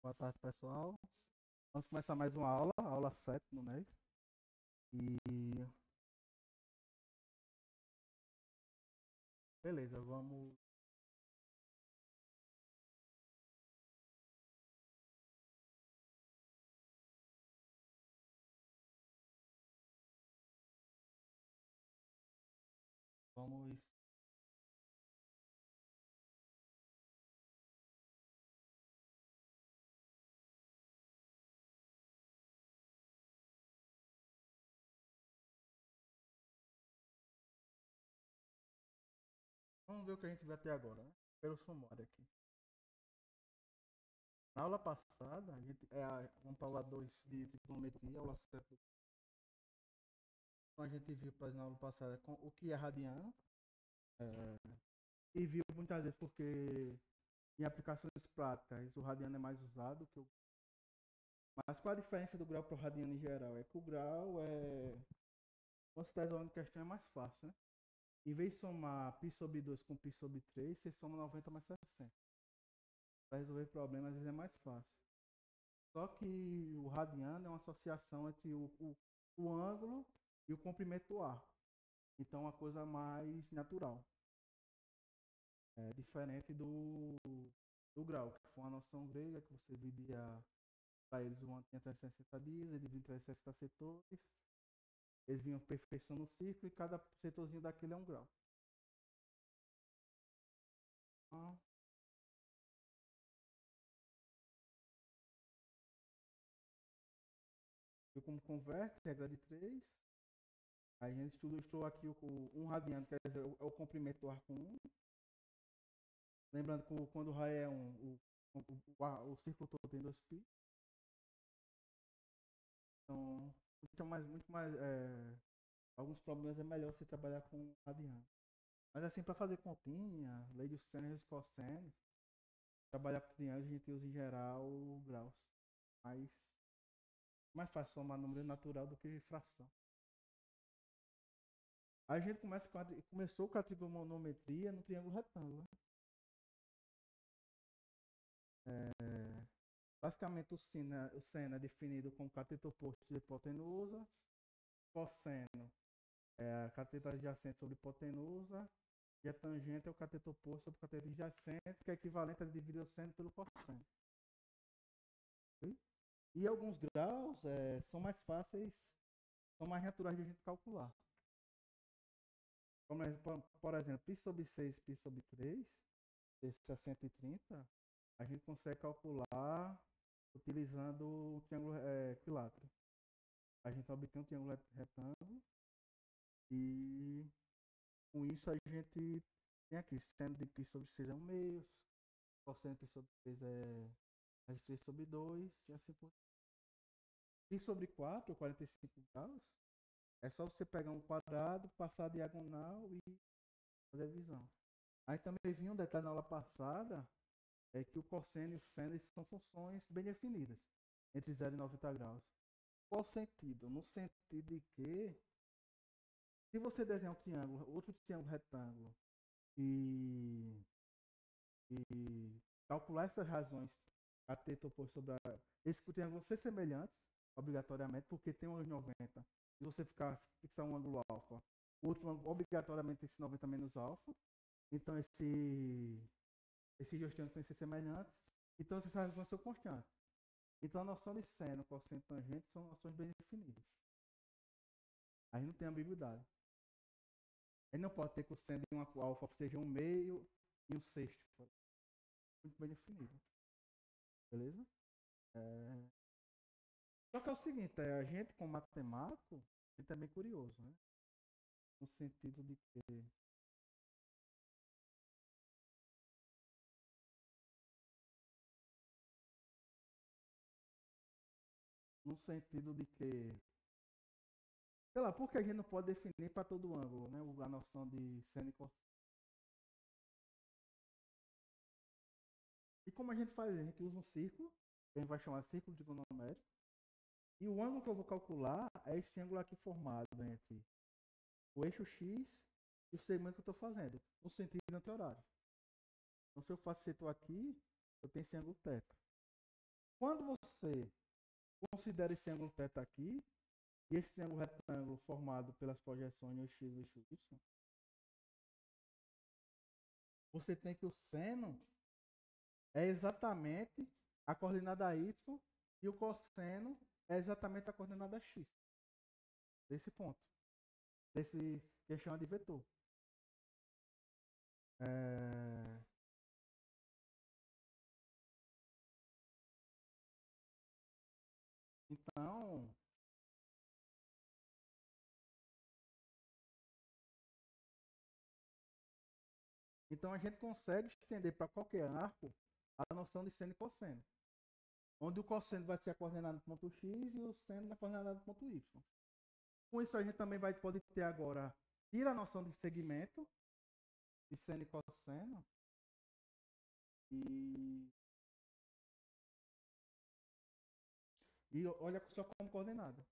Boa tarde, pessoal. Vamos começar mais uma aula 7 no MEC. E beleza, vamos, vamos ver o que a gente vai ter agora, né? Pelo sumário aqui. Na aula passada, vamos para a aula 2 de trigonometria, aula 7. Então a gente viu na aula passada o que é radiano. E viu muitas vezes porque em aplicações práticas o radiano é mais usado que o. Mas qual a diferença do grau para o radiano em geral? É que o grau é. Quando você está resolvendo questão é mais fácil, né? Em vez de somar π sobre 2 com π sobre 3, você soma 90 mais 60. Para resolver problemas, às vezes é mais fácil. Só que o radiano é uma associação entre o ângulo e o comprimento do arco. Então, é uma coisa mais natural. É diferente do grau, que foi uma noção grega que você dividia para eles uma tinha 360 dias, eles dividiam em 360 setores. Eles vinham perfeição no círculo e cada setorzinho daquele é um grau. Então, viu como converte, regra de 3. Aí a gente estudou aqui o 1 radiano, quer dizer, é o comprimento do arco 1. Lembrando que quando o raio é 1, o círculo todo tem 2π. Então, muito mais alguns problemas é melhor você trabalhar com radiano. Mas assim, para fazer continha, lei de seno e cosseno, trabalhar com triângulo, a gente usa em geral graus. Mas mais fácil somar número natural do que fração. Aí a gente começou com a trigonometria no triângulo retângulo. Né? Basicamente, o seno é definido como cateto oposto de hipotenusa. Cosseno é a cateto adjacente sobre hipotenusa. E a tangente é o cateto oposto sobre o cateto adjacente, que é equivalente a dividir o seno pelo cosseno. E alguns graus são mais fáceis, são mais naturais de a gente calcular. Como, por exemplo, π sobre 6 e π sobre 3, esse 630, a gente consegue calcular utilizando o triângulo equilátero. A gente obtém um triângulo retângulo e com isso a gente tem aqui seno de π sobre 6 é 1/2, cosseno de π sobre 3 é raiz de 3 sobre 2 e assim por diante. Π sobre 4, 45 graus, é só você pegar um quadrado, passar a diagonal e fazer a divisão. Aí também vinha um detalhe na aula passada, é que o cosseno e o seno são funções bem definidas, entre 0 e 90 graus. Qual sentido? No sentido de que, se você desenhar um triângulo, outro triângulo retângulo, e, e calcular essas razões cateto oposto sobre esse triângulo vão ser semelhantes, obrigatoriamente, porque tem uns 90. Se você fixar um ângulo alfa, o outro ângulo obrigatoriamente tem esse 90 menos alfa. Então, esses dois triângulos têm que ser semelhantes. Então, essas razões são constantes. Então, a noção de seno, cosseno e tangente são noções bem definidas. Aí não tem ambiguidade. Ele não pode ter que o seno de uma alfa seja 1/2 e 1/6. Muito bem definido. Beleza? Só que é o seguinte, a gente como matemático, a gente é bem curioso, né? No sentido de que no sentido de que sei lá, por que a gente não pode definir para todo ângulo, né? A noção de seno e cosseno. E como a gente faz? A gente usa um círculo, que a gente vai chamar de círculo trigonométrico. E o ângulo que eu vou calcular é esse ângulo aqui formado entre o eixo X e o segmento que eu estou fazendo, no sentido anti-horário. Então, se eu faço setor aqui, eu tenho esse ângulo θ. Quando você considera esse ângulo θ aqui, e esse triângulo retângulo formado pelas projeções no x, eixo y, você tem que o seno é exatamente a coordenada y e o cosseno é exatamente a coordenada x. Desse ponto. Desse que chama de vetor. Então, a gente consegue estender para qualquer arco a noção de seno e cosseno. Onde o cosseno vai ser a coordenada do ponto x e o seno na coordenada do ponto y. Com isso a gente também pode ter agora, tira a noção de segmento, de seno e cosseno, e olha só como coordenada.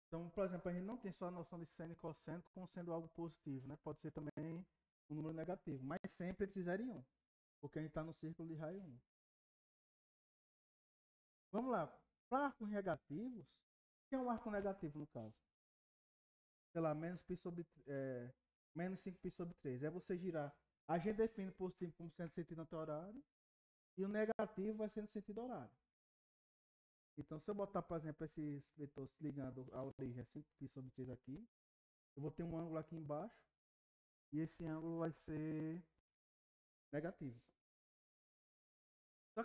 Então, por exemplo, a gente não tem só a noção de seno e cosseno como sendo algo positivo, né? Pode ser também um número negativo, mas sempre entre 0 e 1, porque a gente está no círculo de raio 1. Vamos lá. Para arcos negativos, o que é um arco negativo no caso? Sei lá, menos 5π/3. É você girar. A gente define positivo como sendo sentido anti-horário e o negativo vai ser no sentido horário. Então, se eu botar, por exemplo, esse vetor se ligando à origem 5π/3 aqui, eu vou ter um ângulo aqui embaixo e esse ângulo vai ser negativo. Só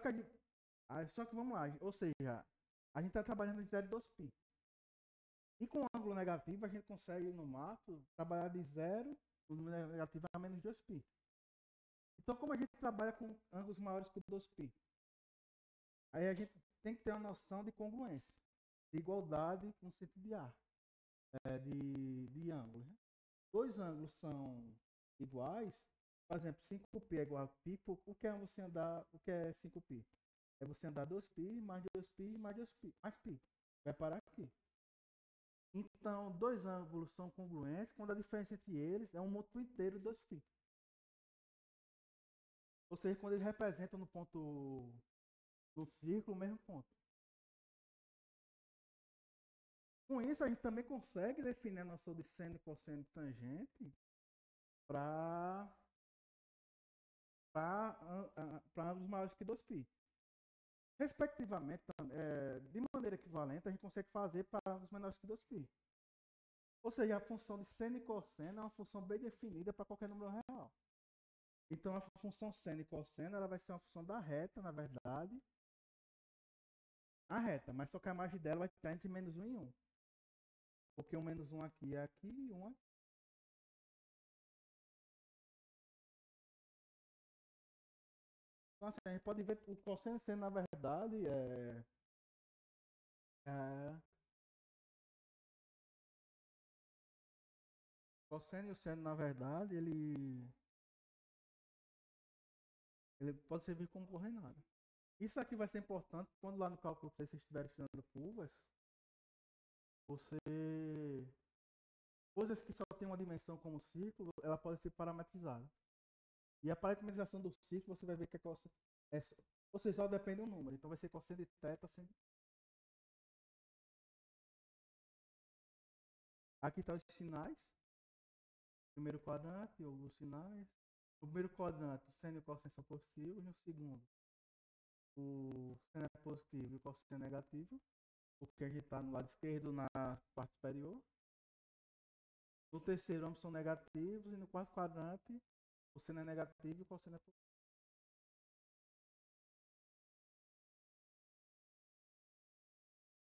que vamos lá, ou seja, a gente está trabalhando de 0 e 2π. E com ângulo negativo, a gente consegue no mato trabalhar de 0, o número negativo a menos 2π. Então, como a gente trabalha com ângulos maiores que 2π, aí a gente tem que ter uma noção de congruência, de igualdade no sentido de arco, de ângulos. Né? Dois ângulos são iguais, por exemplo, 5π é igual a π, o que é você andar, o que é 5π? É você andar 2π, mais 2π, mais 2π, mais π. Vai parar aqui. Então, dois ângulos são congruentes quando a diferença entre eles é um múltiplo inteiro de 2π. Ou seja, quando eles representam no ponto do círculo o mesmo ponto. Com isso, a gente também consegue definir a noção de seno e cosseno de tangente para ângulos maiores que 2π. Respectivamente, de maneira equivalente, a gente consegue fazer para ângulos menores que 2π. Ou seja, a função de seno e cosseno é uma função bem definida para qualquer número real. Então, a função seno e cosseno ela vai ser uma função da reta, na verdade. A reta, mas só que a margem dela vai estar entre menos 1 e 1. Porque o menos 1 aqui é aqui e 1 aqui. Então, assim, a gente pode ver o cosseno sendo, na verdade, o cosseno e o seno, na verdade, ele pode servir como coordenada. Isso aqui vai ser importante quando lá no cálculo 3 vocês estiverem estudando curvas, coisas que só tem uma dimensão como círculo, ela pode ser parametrizada. E a parametrização do círculo, você vai ver que ou seja, só depende do número. Então vai ser cosseno de θ, seno. Aqui está os sinais. Primeiro quadrante, os sinais. No primeiro quadrante, o seno e o cosseno são positivos. No segundo, o seno é positivo e o cosseno é negativo. Porque a gente está no lado esquerdo, na parte superior. No terceiro, ambos são negativos. E no quarto quadrante, o seno é negativo e o cosseno é positivo.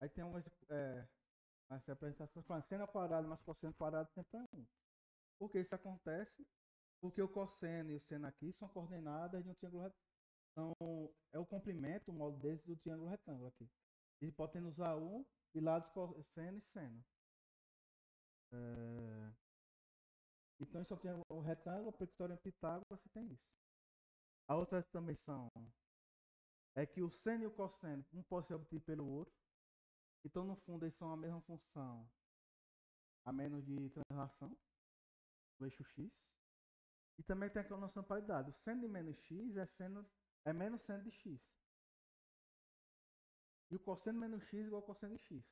Aí tem algumas as representações. Seno ao quadrado mais cosseno ao quadrado sempre é 1. Por que isso acontece? Porque o cosseno e o seno aqui são coordenadas de um triângulo retângulo. Então, é o comprimento, o modo desse do triângulo retângulo aqui. E podendo usar 1 e lados cosseno e seno. Então, isso é o triângulo retângulo, Pictório em Pitágoras, você tem isso. A outra também são é que o seno e o cosseno um pode ser obtido pelo outro. Então, no fundo, eles são a mesma função, a menos de translação do eixo x. E também tem aquela noção de paridade. O seno de menos x é menos seno de x. E o cosseno menos x igual ao cosseno de x.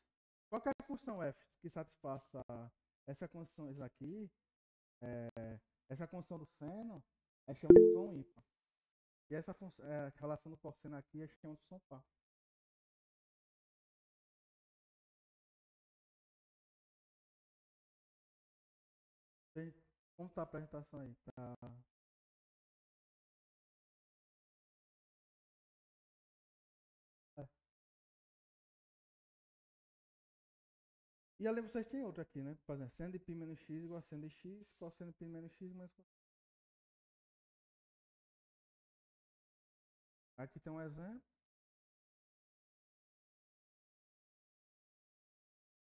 Qualquer função f que satisfaça essa condição aqui, essa condição do seno, é chamada de função ímpar. E essa relação do cosseno aqui é chamada de função par. Como está a apresentação aí? Tá... É. E ali vocês têm outro aqui, né? Por exemplo, seno de π menos x igual a seno de x, cosseno de π menos x menos cosseno. Aqui tem um exemplo.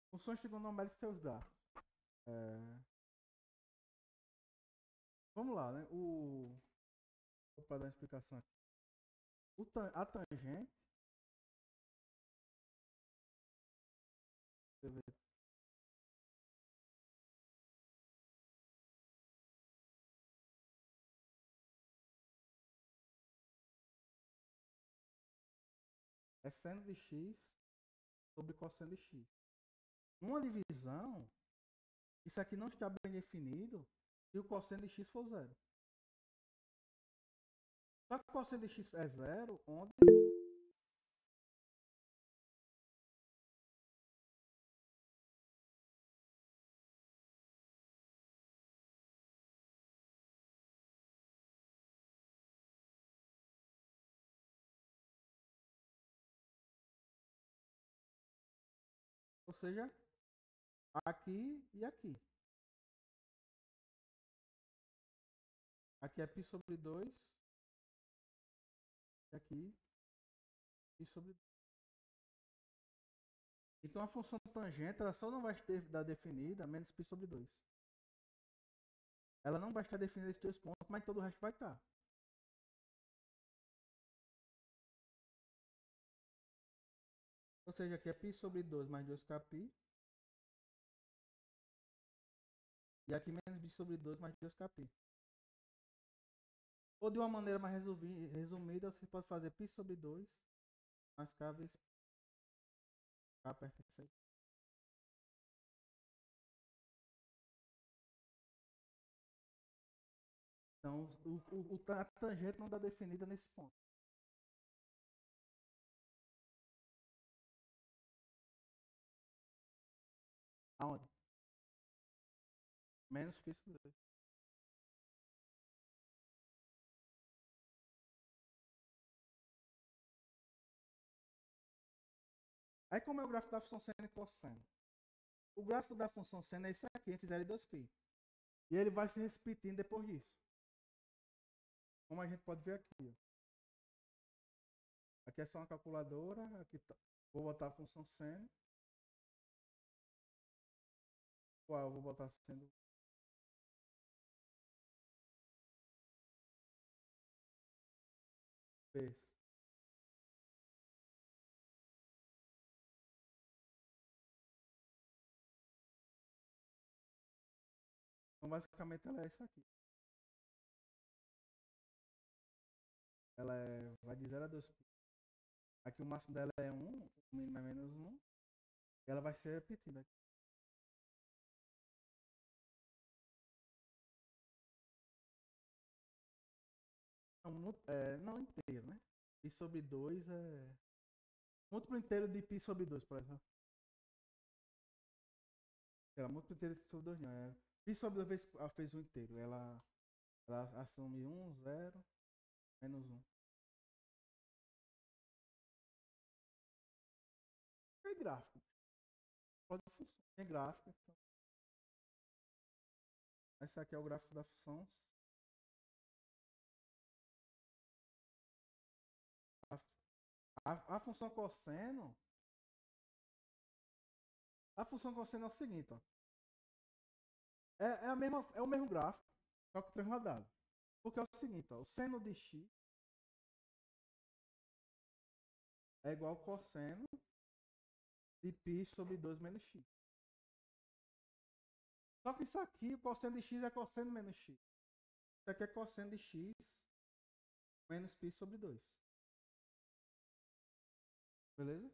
Funções trigonométricas e seus gráficos. É... Vamos lá, né? Para dar uma explicação aqui. A tangente. É seno de x sobre cosseno de x. Uma divisão, isso aqui não está bem definido se o cosseno de x for zero. Só que o cosseno de x é zero, onde ou seja, aqui e aqui. Aqui é π sobre 2. E aqui π sobre 2. Então a função tangente ela só não vai estar definida menos π sobre 2. Ela não vai estar definida esses dois pontos, mas todo o resto vai estar. Ou seja, aqui é π sobre 2 mais 2kπ. E aqui menos π sobre 2 mais 2kπ. Ou de uma maneira mais resumida, você pode fazer π sobre 2 mais k vezes k perto de 6. Então, a tangente não está definida nesse ponto. Aonde? Menos π sobre 2. Aí como é o gráfico da função seno e cosseno? O gráfico da função seno é esse aqui, entre 0 e 2π. E ele vai se repetindo depois disso. Como a gente pode ver aqui. Aqui é só uma calculadora. Aqui tá. Vou botar a função seno. Qual eu vou botar sendo vezes. Então basicamente ela é essa aqui. Ela vai de 0 a 2π. Aqui o máximo dela é 1, o mínimo é menos 1. E ela vai ser repetida aqui. Não inteiro, né? Π sobre 2 é... Múltiplo inteiro de π sobre 2, por exemplo. Múltiplo inteiro de π sobre 2 não. Π sobre 2 vezes ela fez o inteiro. Ela assume 1, 0, menos 1. É gráfico. Pode função. É gráfico. Então. Esse aqui é o gráfico da função. A função cosseno. A função cosseno é o seguinte, ó. É o mesmo gráfico, só que transladado. Porque é o seguinte, ó, o seno de x é igual ao cosseno de π sobre 2 menos x. Só que isso aqui, o cosseno de x é cosseno menos x. Isso aqui é cosseno de x menos π sobre 2. Beleza?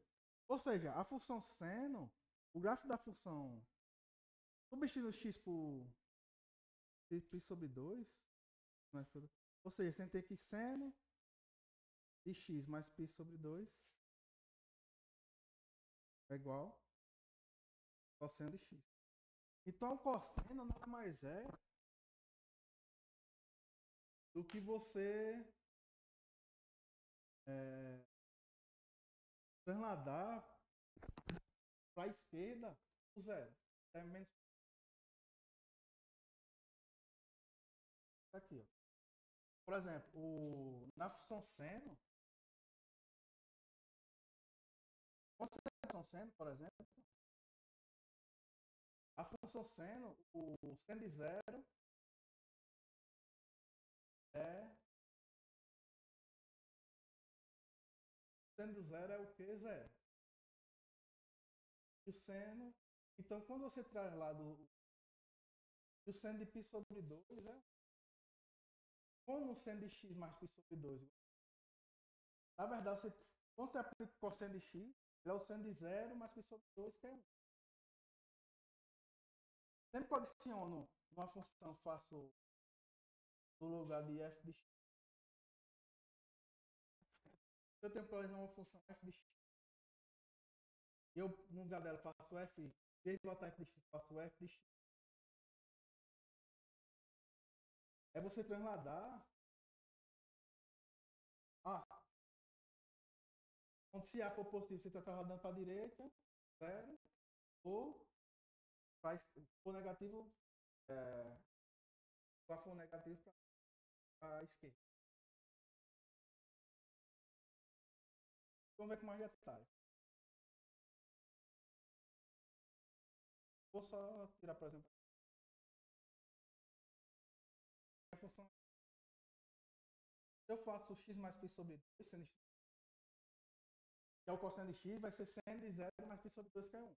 Ou seja, a função seno, o gráfico da função substituindo x por π sobre 2, ou seja, você tem que seno de x mais π sobre 2 é igual ao cosseno de x. Então, o cosseno nada mais é do que você trasladar para a esquerda o zero. É menos isso aqui, ó. Por exemplo, na função seno, por exemplo, a função seno, o seno de zero é seno de zero é o que? Zero. E o seno, então quando você traz lá o seno de π sobre 2 é como o seno de x mais π sobre 2. Na verdade, quando você aplica o cosseno de x, ele é o seno de 0 mais π sobre 2, que é 1. Sempre que eu adiciono uma função, faço no lugar de f de x. Eu tenho, por exemplo, uma função f de x. Eu, no lugar dela, faço f, em vez de botar f de x, faço f de x. É você trasladar. Quando se A for positivo, você está trasladando para a direita, 0. Ou se for negativo, se for negativo para a esquerda. Vamos ver com mais detalhes. Vou só tirar, por exemplo, a função. Eu faço x mais π sobre 2, seno de x, que é o cosseno de x, vai ser seno de 0 mais π sobre 2, que é 1.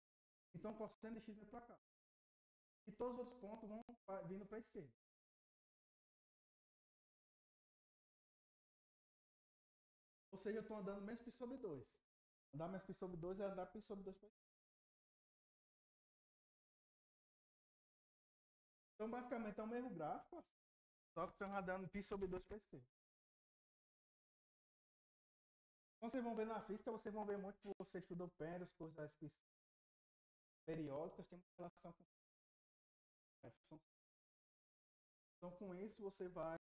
Então, o cosseno de x vai para cá. E todos os outros pontos vão vindo para a esquerda. Ou seja, eu estou andando menos π sobre 2. Andar menos π sobre 2 é andar π sobre 2 para a esquerda. Então, basicamente, é o mesmo gráfico, só que estão andando π sobre 2 para a esquerda. Quando vocês vão ver na física, vocês vão ver muito que você estudou Penrose, coisas periódicas, tem uma relação com F. Então, com isso, você vai.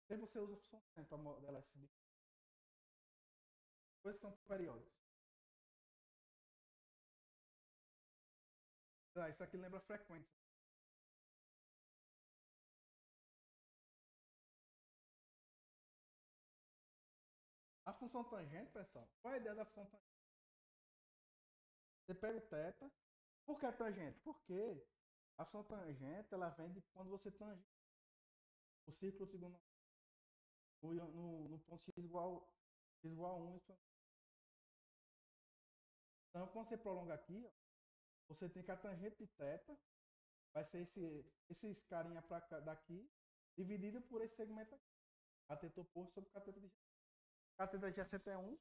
Sempre você usa a função seno para modelar esse tipo de coisas são periódicas. Isso aqui lembra frequência. A função tangente, pessoal, qual é a ideia da função tangente? Você pega o θ. Por que tangente? Porque a função tangente ela vem de quando você tange o círculo trigonométrico no ponto x igual a 1. Então, quando você prolonga aqui, ó, você tem que a tangente de θ vai ser esses carinha pra cá, daqui, dividido por esse segmento aqui. Cateto oposto sobre cateto de cateto adjacente é 1.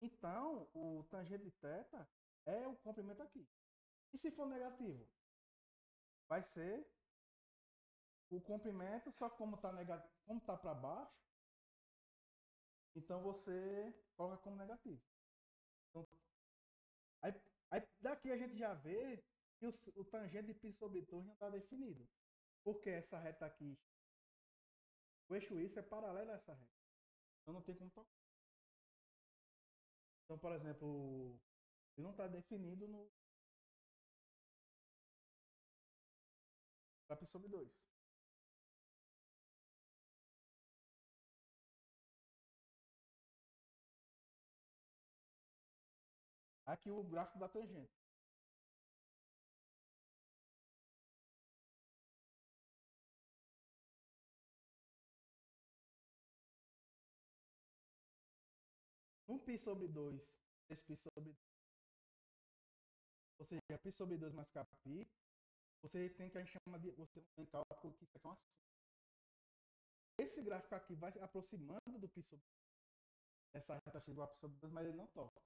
Então, o tangente de θ é o comprimento aqui. E se for negativo? Vai ser o comprimento, só que como está para baixo, então você coloca como negativo. Então, aí daqui a gente já vê que o tangente de π sobre 2 não está definido. Porque essa reta aqui, o eixo Y é paralelo a essa reta. Então não tem como tocar. Então, por exemplo, ele não está definido no para π sobre 2. Aqui o gráfico da tangente. 1π sobre 2, 3π sobre 2, ou seja, π sobre 2 mais kπ, você tem que a gente chama de, você tem cálculo que isso aqui é uma síntese. Esse gráfico aqui vai aproximando do π sobre 2, essa reta x igual a π sobre 2, mas ele não toca.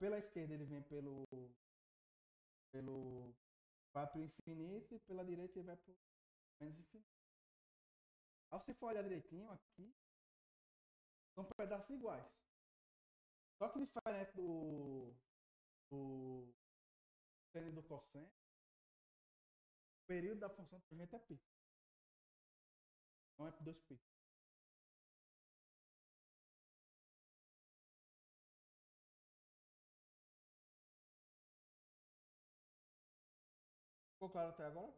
Pela esquerda ele vem vai para o infinito e pela direita ele vai para o menos infinito. Ao você for olhar direitinho aqui, são pedaços iguais. Só que diferente do seno e do cosseno, o período da função tangente é π. Não é 2π. Ficou claro até agora?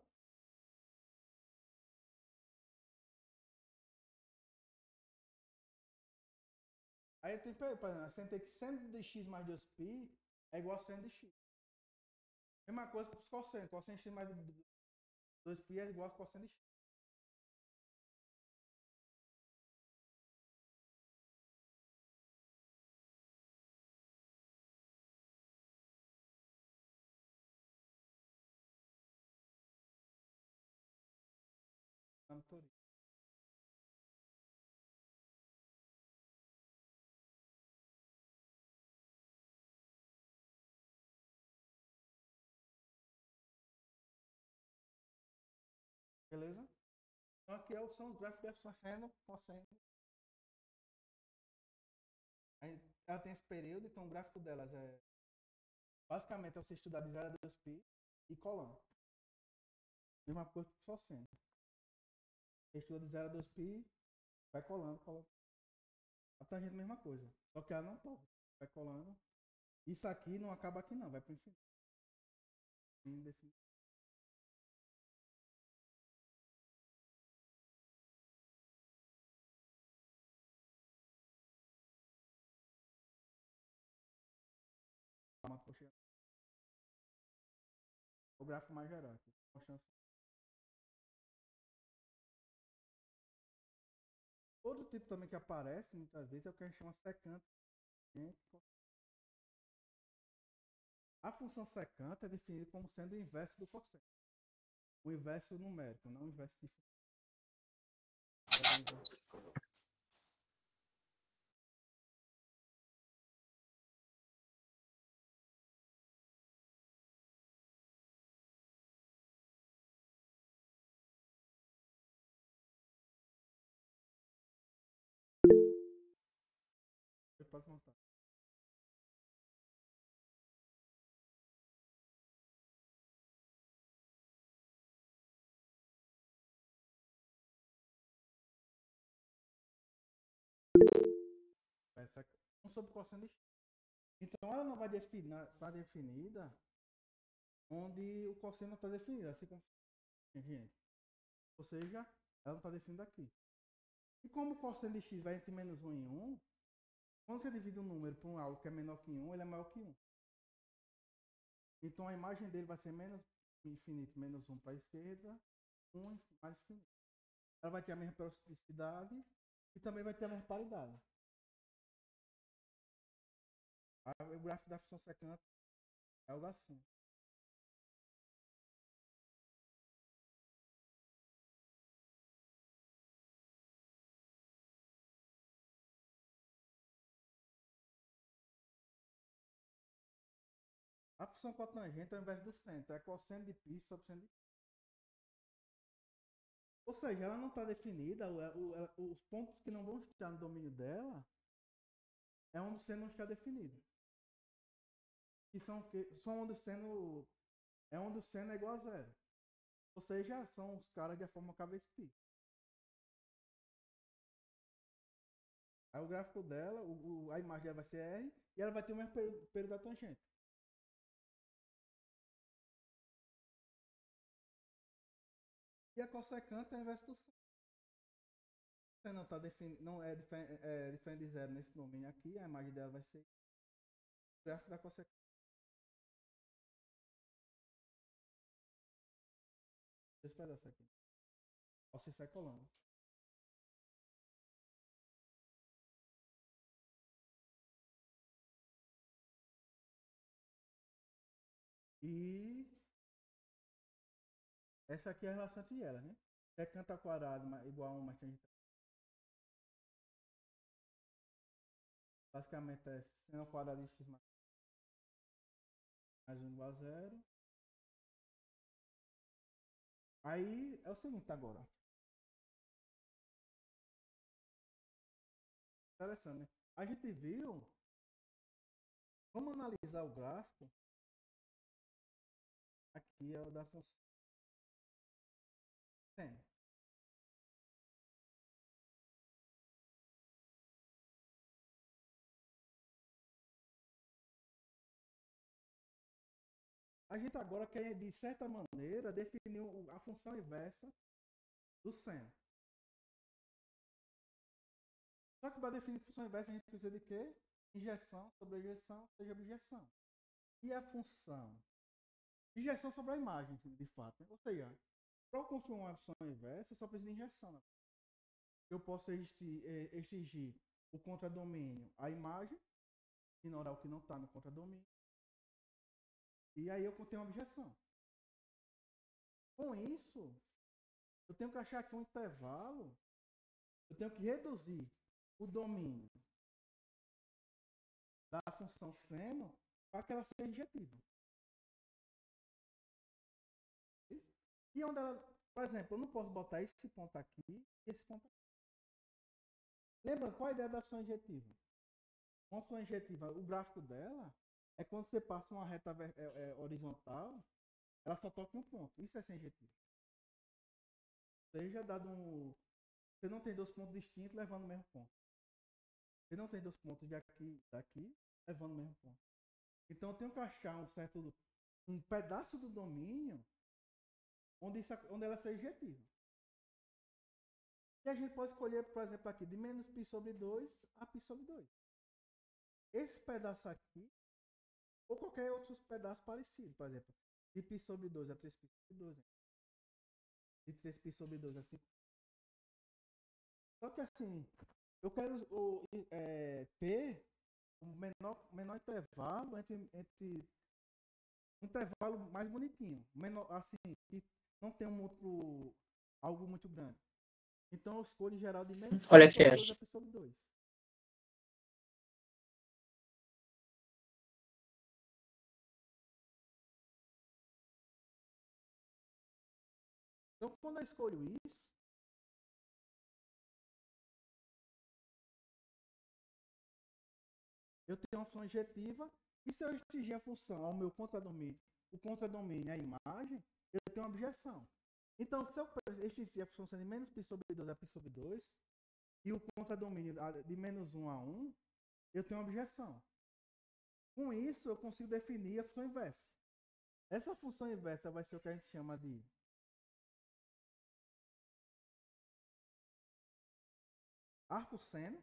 Aí tem, por exemplo, você tem que seno de x mais 2π é igual a seno de x. Mesma coisa para os cossenos. Cosseno de x mais 2π é igual a cosseno de x. Na teoria. Beleza? Então aqui são os gráficos de seno, cosseno. Aí ela tem esse período, então o gráfico delas é basicamente é você estudar de 0 a 2π e colando. Mesma coisa que só seno. Você estuda de 0 a 2π, vai colando, colando. A tangente é a mesma coisa. Só que ela não toca. Vai colando. Isso aqui não acaba aqui não, vai para o infinito. Indefinido. Calma, poxa. O gráfico mais geral aqui. Mostrando. Outro tipo também que aparece muitas vezes é o que a gente chama secante. A função secante é definida como sendo o inverso do cosseno. O inverso numérico, não o inverso de pode mostrar. Essa aqui. Um sobre cosseno de x. Então ela não vai definir, está definida onde o cosseno está definido, assim como gente. Ou seja, ela não está definida aqui. E como o cosseno de x vai entre menos 1 e 1, quando você divide um número por um algo que é menor que 1, ele é maior que 1. Então a imagem dele vai ser menos infinito, menos 1 para a esquerda, 1 mais infinito. Ela vai ter a mesma periodicidade e também vai ter a mesma paridade. O gráfico da função secante é algo assim. A função cotangente ao invés do centro é cosseno de π sobre seno de π. Ou seja, ela não está definida, os pontos que não vão estar no domínio dela é onde o seno não está definido. São onde o seno é igual a zero. Ou seja, são os caras da forma cabeça-π. Aí o gráfico dela, a imagem dela vai ser R e ela vai ter o mesmo período da tangente. E a cossecante é o inverso do seno. Você não está definido, não é diferente de zero nesse domínio aqui, a imagem dela vai ser o gráfico da cossecante. Esse pedaço aqui. Ó, você sai colando. E essa aqui é a relação entre elas, né? Secante ao quadrado igual a 1 mais tangente. Basicamente é seno ao quadrado de x mais 1 igual a 0. Aí é o seguinte agora. Interessante, né? A gente viu como analisar o gráfico. Aqui é o da função seno. A gente agora quer, de certa maneira, definir a função inversa do seno. Só que para definir função inversa a gente precisa de quê? Injeção sobre ejeção, seja objeção. E a função? Injeção sobre a imagem, de fato. Né? Ou seja, para eu construir uma função inversa, eu só preciso de injeção. Né? Eu posso exigir o contradomínio à imagem, ignorar o que não está no contradomínio, e aí eu tenho uma objeção. Com isso, eu tenho que achar aqui um intervalo, eu tenho que reduzir o domínio da função seno para que ela seja injetiva. E onde ela, por exemplo, eu não posso botar esse ponto aqui e esse ponto aqui. Lembra qual a ideia da função injetiva? Uma função injetiva, o gráfico dela é quando você passa uma reta horizontal, ela só toca em um ponto. Isso é ser injetivo. Seja dado um. Você não tem dois pontos distintos levando o mesmo ponto. Você não tem dois pontos daqui levando o mesmo ponto. Então eu tenho que achar um pedaço do domínio onde ela seja injetiva. E a gente pode escolher, por exemplo, aqui de menos π sobre 2 a π sobre 2. Esse pedaço aqui, ou qualquer outro pedaço parecido, por exemplo, de π sobre 2 a 3π sobre 2, né? De 3π sobre 2 a 5. Só que assim, eu quero ter um menor intervalo entre um intervalo mais bonitinho, menor, assim, que não tem algo muito grande. Então eu escolho em geral de menos π Olha aqui, sobre 2 a π sobre 2. Então quando eu escolho isso, eu tenho uma função injetiva, e se eu exigir a função ao meu contradomínio, o contradomínio é a imagem, eu tenho uma objeção. Então, se eu exigir a função de menos π sobre 2 a π sobre 2, e o contradomínio de menos 1 a 1, eu tenho uma objeção. Com isso, eu consigo definir a função inversa. Essa função inversa vai ser o que a gente chama de arco-seno.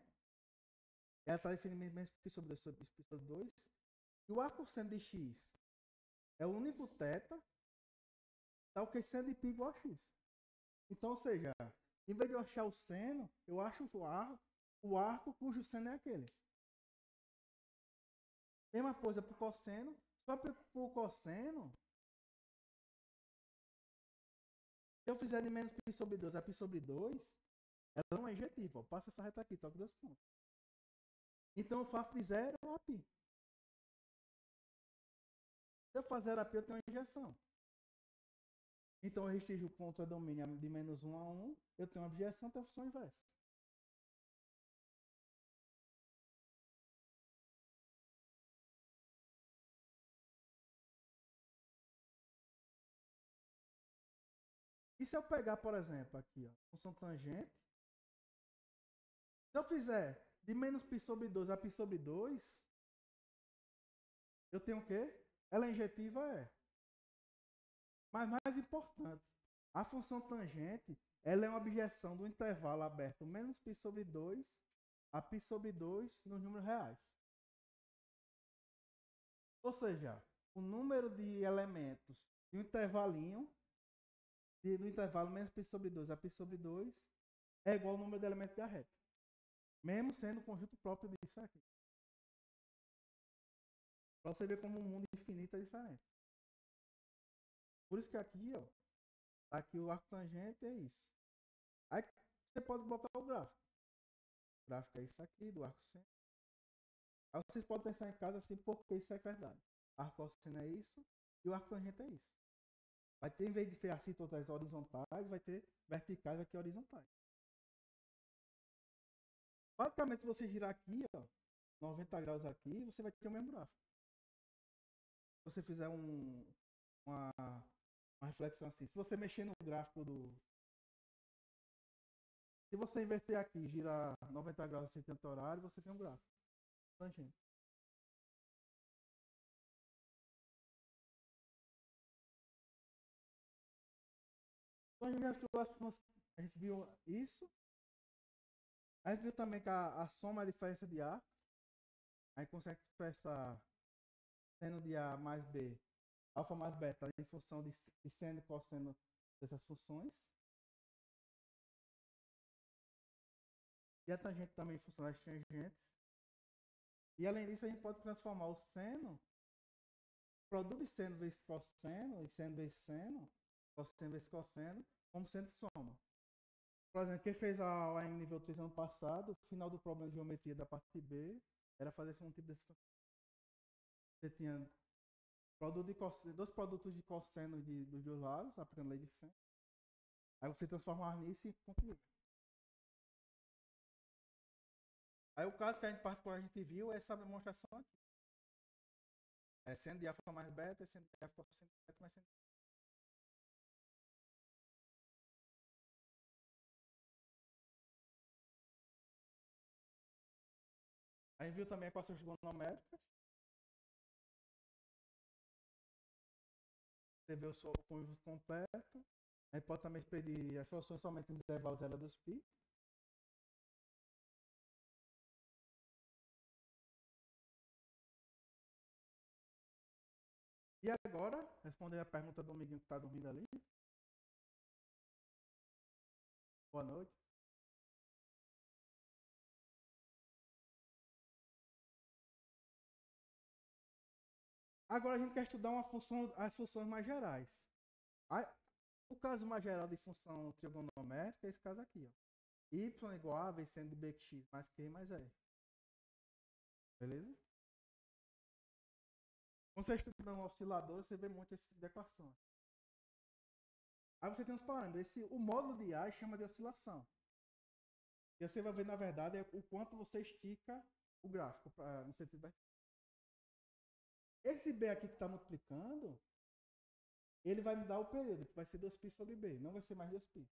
Ela está definindo menos π sobre 2 sobre π sobre 2. E o arco-seno de x é o único θ, tal que seno de π igual a x. Então, ou seja, em vez de eu achar o seno, eu acho o arco cujo seno é aquele. Mesma coisa para o cosseno. Só para o cosseno, se eu fizer de menos π sobre 2 a π sobre 2, ela não é injetiva. Passa essa reta aqui, toca 2 pontos. Então eu faço de 0 a π. Se eu fazer 0 a π, eu tenho uma injeção. Então eu restringo o contradomínio de menos 1 a 1, eu tenho uma objeção, tenho a função inversa. E se eu pegar, por exemplo, aqui, ó, função tangente, se eu fizer de menos π sobre 2 a π sobre 2, eu tenho o quê? Ela é injetiva? É. Mas mais importante, a função tangente, ela é uma objeção do intervalo aberto menos π sobre 2 a π sobre 2 nos números reais. Ou seja, o número de elementos de um intervalinho, do intervalo menos π sobre 2 a π sobre 2, é igual ao número de elementos da reta. Mesmo sendo o conjunto próprio disso aqui. Para você ver como o mundo infinito é diferente. Por isso que aqui, ó, aqui o arco tangente é isso. Aí você pode botar o gráfico. O gráfico é isso aqui, do arco seno. Aí vocês podem pensar em casa assim, porque isso é verdade. Arco cosseno é isso e o arco tangente é isso. Vai ter, em vez de ser assim todas horizontais, vai ter verticais, vai ter horizontais. Basicamente, se você girar aqui, ó, 90 graus aqui, você vai ter o mesmo gráfico. Se você fizer uma, uma reflexão assim, se você mexer no gráfico do... Se você inverter aqui, girar 90 graus em sentido horário, você tem um gráfico. Tangente. Então, a gente viu isso. A gente viu também que a soma é a diferença de A. Aí consegue expressar seno de A mais B, alfa mais beta, em função de seno e cosseno dessas funções. E a tangente também em função das tangentes. E além disso, a gente pode transformar o seno, produto de seno vezes cosseno, e seno vezes seno, cosseno vezes cosseno, como sendo soma. Por exemplo, quem fez a OAM nível 3 ano passado, o final do problema de geometria da parte B era fazer um tipo desse. Você tinha produto de cosseno, dois produtos de cosseno dos dois lados, aplicando lei de seno. Aí você transforma nisso e conclui. Aí o caso que a gente particular a gente viu é essa demonstração aqui. É seno de alfa mais beta, é seno de alfa cosseno de beta mais seno. A gente viu também equações trigonométricas. Escreveu o conjunto completo. A gente pode também pedir as soluções somente no intervalo zero dos π. E agora, responder a pergunta do amiguinho que está dormindo ali. Boa noite. Agora a gente quer estudar uma função, as funções mais gerais. O caso mais geral de função trigonométrica é esse caso aqui. Ó. Y igual a v seno de bx mais q mais r. Beleza? Quando você estuda um oscilador, você vê muito esse tipo de equação. Aí você tem os parâmetros. O módulo de A chama de oscilação. E você vai ver, na verdade, o quanto você estica o gráfico no sentido vertical. Esse B aqui que está multiplicando, ele vai me dar o período, que vai ser 2π sobre B. Não vai ser mais 2π.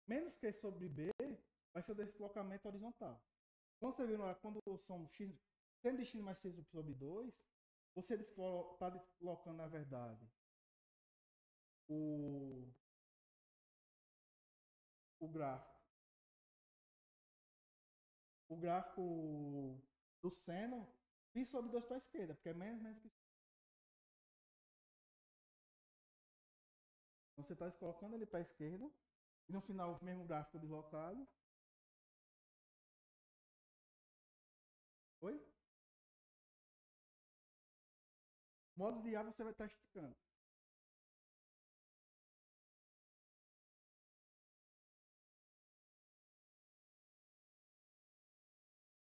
Menos que sobre B vai ser o deslocamento horizontal. Então você viu lá, quando somos x, sendo de x mais c sobre 2, você está deslocando, na verdade, o, o gráfico. O gráfico do seno, π sobre 2 para a esquerda, porque é menos π. Então você está colocando ele para a esquerda, e no final o mesmo gráfico deslocado. Oi? Modo de A você vai estar esticando.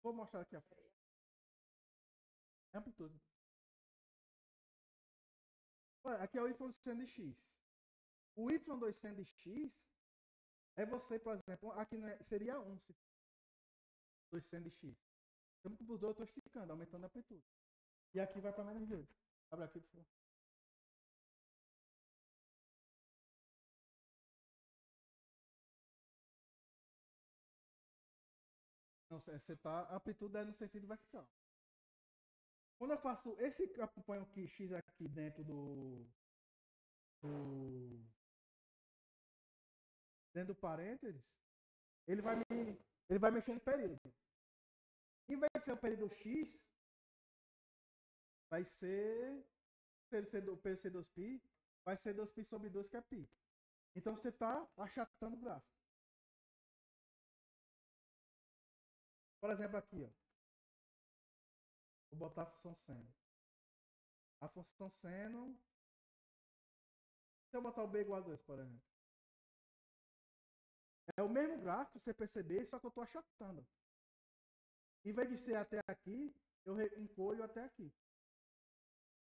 Vou mostrar aqui a amplitude. Olha, aqui é o y do seno de x. O y2 seno de x é você, por exemplo, aqui seria 1 se 2 seno de x. Então, para os dois eu estou esticando, aumentando a amplitude. E aqui vai para menos 2. Abre aqui, por favor. Não, você tá, a amplitude é no sentido vertical. Quando eu faço esse, acompanho aqui x aqui dentro do dentro do parênteses, ele vai ele vai mexendo no período. Em vez de ser o período x, vai ser o período ser 2π, vai ser 2π sobre 2, que é π. Então você está achatando o gráfico. Por exemplo, aqui, ó. Vou botar a função seno. A função seno. Se eu botar o b igual a 2, por exemplo. É o mesmo gráfico, você perceber, só que eu estou achatando. Em vez de ser até aqui, eu encolho até aqui.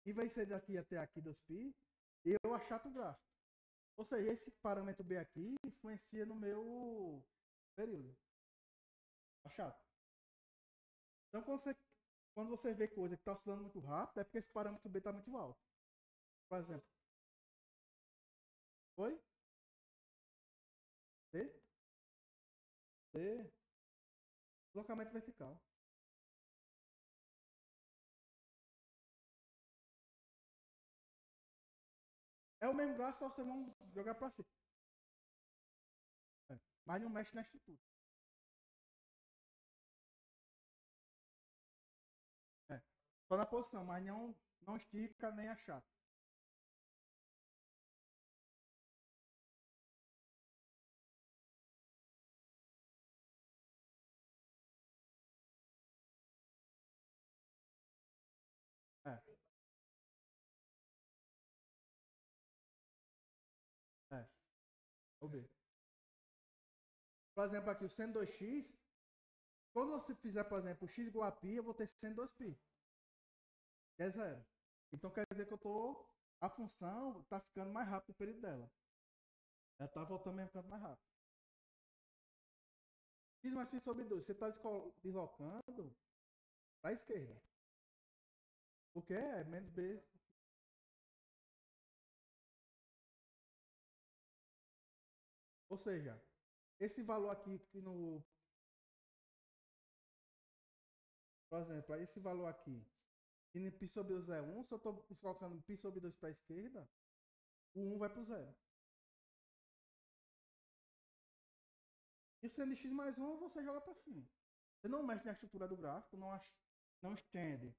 Em vez de ser daqui até aqui 2π, eu achato o gráfico. Ou seja, esse parâmetro B aqui influencia no meu período. Achato. Então, quando você vê coisa que está oscilando muito rápido, é porque esse parâmetro B está muito alto. Por exemplo. Oi? C? C? Deslocamento vertical. É o mesmo gráfico, só vocês vão jogar para cima. É. Mas não mexe na estrutura. É. Só na posição, mas não estica nem achata. É. É. O B. Por exemplo, aqui o seno 2x, quando você fizer, por exemplo, x igual a π, eu vou ter seno 2π. Que é zero. Então quer dizer que a função está ficando mais rápido o período dela. Ela está voltando mesmo ficando mais rápido. X mais π sobre 2, você está deslocando para a esquerda. Porque é menos b. Ou seja, esse valor aqui que no. Por exemplo, esse valor aqui, que no π sobre 2 é 1, se eu estou colocando π sobre 2 para a esquerda, o 1 vai para o zero. E o seno de x mais 1 você joga para cima. Você não mexe na estrutura do gráfico, não estende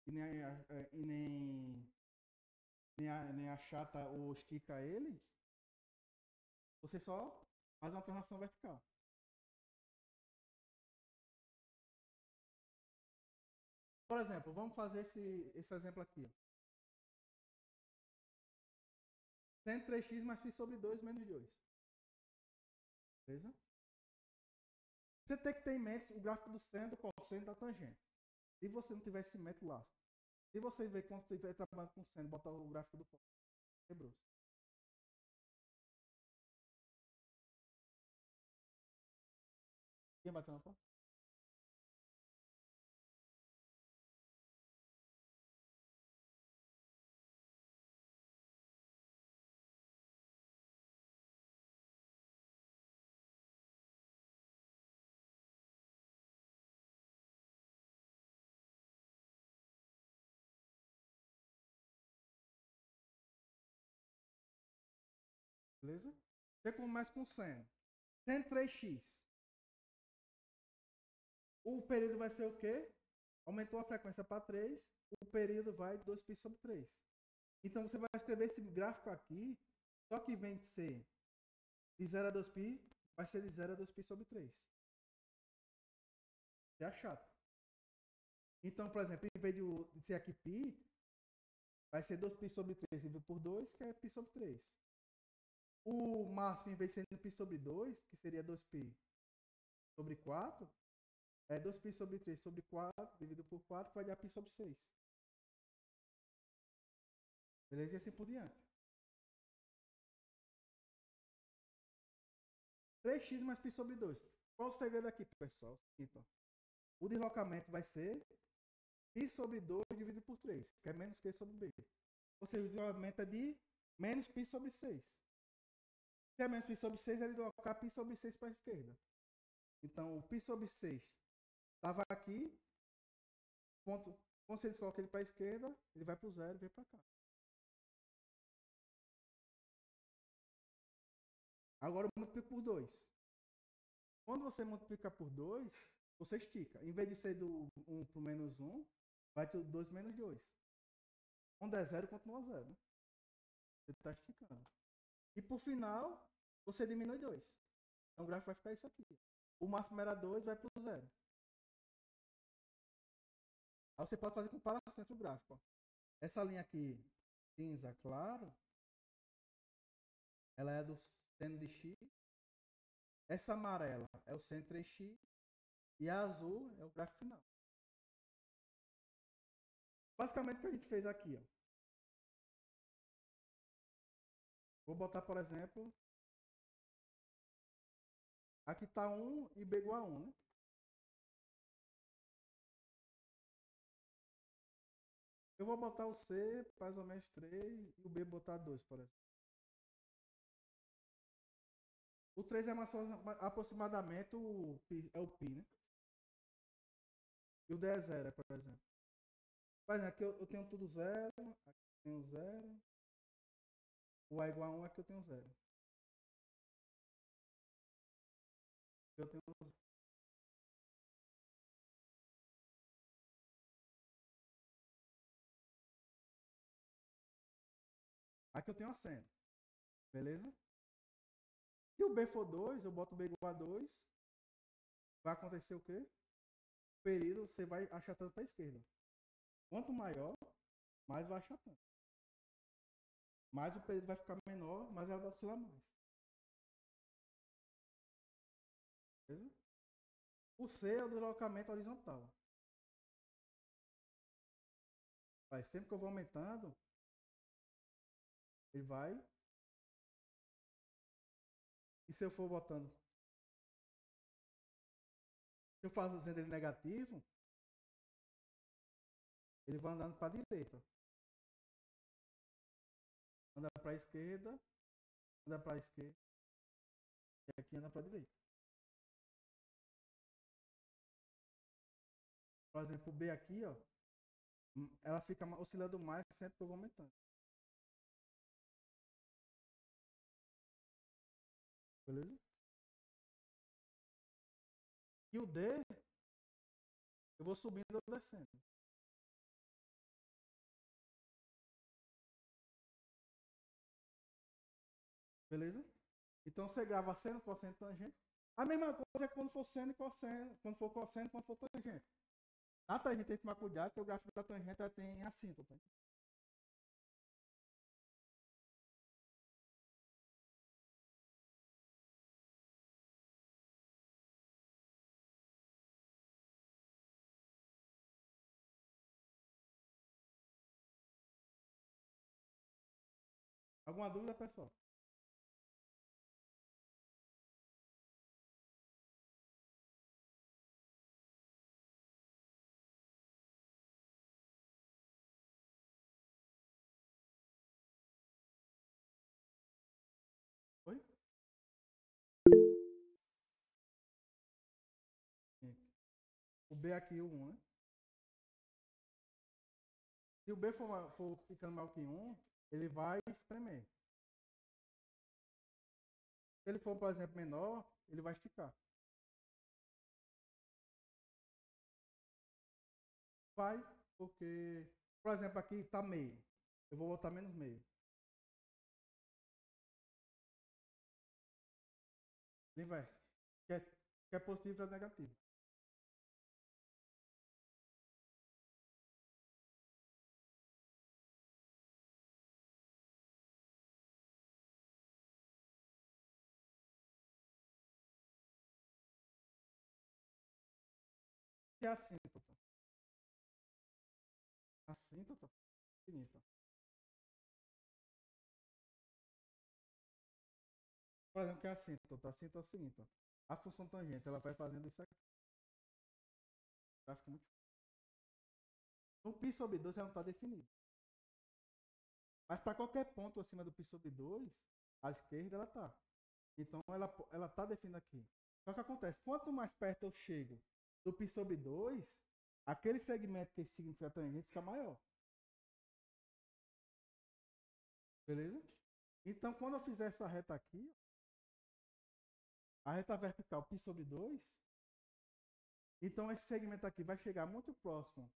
e nem achata ou estica ele. Você só faz uma translação vertical. Por exemplo, vamos fazer esse exemplo aqui. Seno 3x mais π sobre 2 menos 2. Beleza? Você tem que ter em mente o gráfico do seno, do cosseno e da tangente. Se você não tiver esse método lá. Se você ver quando estiver trabalhando com seno, botar o gráfico do cosseno, quebrou. Quem bateu na porta? Beleza? Você começa com seno. Seno 3x. O período vai ser o quê? Aumentou a frequência para 3, o período vai 2π sobre 3. Então você vai escrever esse gráfico aqui, só que vem de ser de 0 a 2π, vai ser de 0 a 2π sobre 3. Isso é chato. Então, por exemplo, em vez de ser aqui π, vai ser 2π sobre 3 dividido por 2, que é π sobre 3. O máximo, em vez de ser π sobre 2, que seria 2π sobre 4, é 2π sobre 3 sobre 4, dividido por 4, vai dar π sobre 6. Beleza? E assim por diante. 3x mais π sobre 2. Qual o segredo aqui, pessoal? Então, o deslocamento vai ser π sobre 2 dividido por 3, que é menos q sobre b. Ou seja, o deslocamento é de menos π sobre 6. Se é menos π sobre 6, é deslocar π sobre 6 para a esquerda. Então, o π sobre 6 estava aqui. Quando você desloca ele para a esquerda, ele vai para o zero e vem para cá. Agora eu multiplico por 2. Quando você multiplica por 2, você estica. Em vez de ser do 1 para o menos 1, vai ter 2 menos 2. Quando é 0, continua 0. Né? Você está esticando. E por final, você diminui 2. Então o gráfico vai ficar isso aqui. O máximo era 2, vai para o 0. Aí você pode fazer comparação entre o gráfico. Ó. Essa linha aqui, cinza claro, ela é do seno de x. Essa amarela é o seno 3x. E a azul é o gráfico final. Basicamente o que a gente fez aqui, ó. Vou botar, por exemplo, aqui está 1 e b igual a 1, né? Eu vou botar o C mais ou menos 3 e o B botar 2, por exemplo. O 3 é mais aproximadamente é o π, né? E o D é 0, por exemplo. Por exemplo, aqui eu tenho tudo 0, aqui eu tenho 0. O A igual a 1 aqui eu tenho 0. Eu tenho... Aqui eu tenho acento. Beleza? Se o B for 2, eu boto o B igual a 2. Vai acontecer o quê? O período você vai achatando para a esquerda. Quanto maior, mais vai achatando. Mais o período vai ficar menor, mais ela vai oscilar mais. Beleza? O C é o deslocamento horizontal. Vai, sempre que eu vou aumentando, ele vai. E se eu for botando, se eu fazendo ele negativo, ele vai andando para a direita. Anda para a esquerda, anda para a esquerda, e aqui anda para a direita. Por exemplo, o B aqui, ó, ela fica oscilando mais sempre que eu vou aumentando. Beleza? E o D, eu vou subindo ou descendo. Beleza? Então você grava seno, cosseno, tangente. A mesma coisa é quando for seno e cosseno, quando for cosseno, quando for tangente. Na tangente tem que tomar cuidado, porque o gráfico da tangente ela tem assíntota. Alguma dúvida, pessoal? Oi? Sim. O B aqui, o 1, né? Se o B for ficando maior que 1, ele vai espremer. Se ele for, por exemplo, menor, ele vai esticar. Vai, porque, por exemplo, aqui está meio. Eu vou botar menos meio. Ele vai. Quer positivo é negativo. Que é assíntota. Assíntota infinita. Por exemplo, que é assíntota. Assíntota é o seguinte, ó. A função tangente, ela vai fazendo isso aqui. Gráfico muito... No π sobre 2 ela não está definida. Mas para qualquer ponto acima do π sobre 2, à esquerda ela está. Então ela está definida aqui. Só que acontece, quanto mais perto eu chego do π sobre 2, aquele segmento que significa tangente fica maior. Beleza? Então quando eu fizer essa reta aqui, a reta vertical π sobre 2, então esse segmento aqui vai chegar muito próximo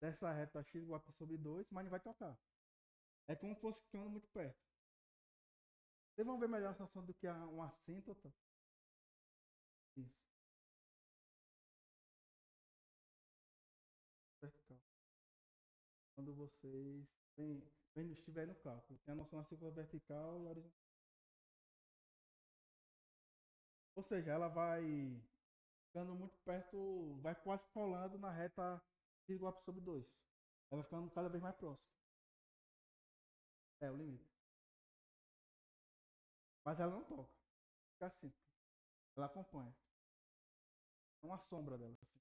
dessa reta x igual a π sobre 2, mas não vai tocar. É como se fosse ficando muito perto. Vocês vão ver melhor a situação do que uma assíntota. Isso. Vertical. quando vocês estiverem no cálculo. Tem a noção da circular vertical e horizontal. Ou seja, ela vai ficando muito perto, vai quase colando na reta x igual a π sobre 2. Ela vai ficando cada vez mais próxima. É o limite. Mas ela não toca. Fica assim. Ela acompanha. É uma sombra dela. Assim.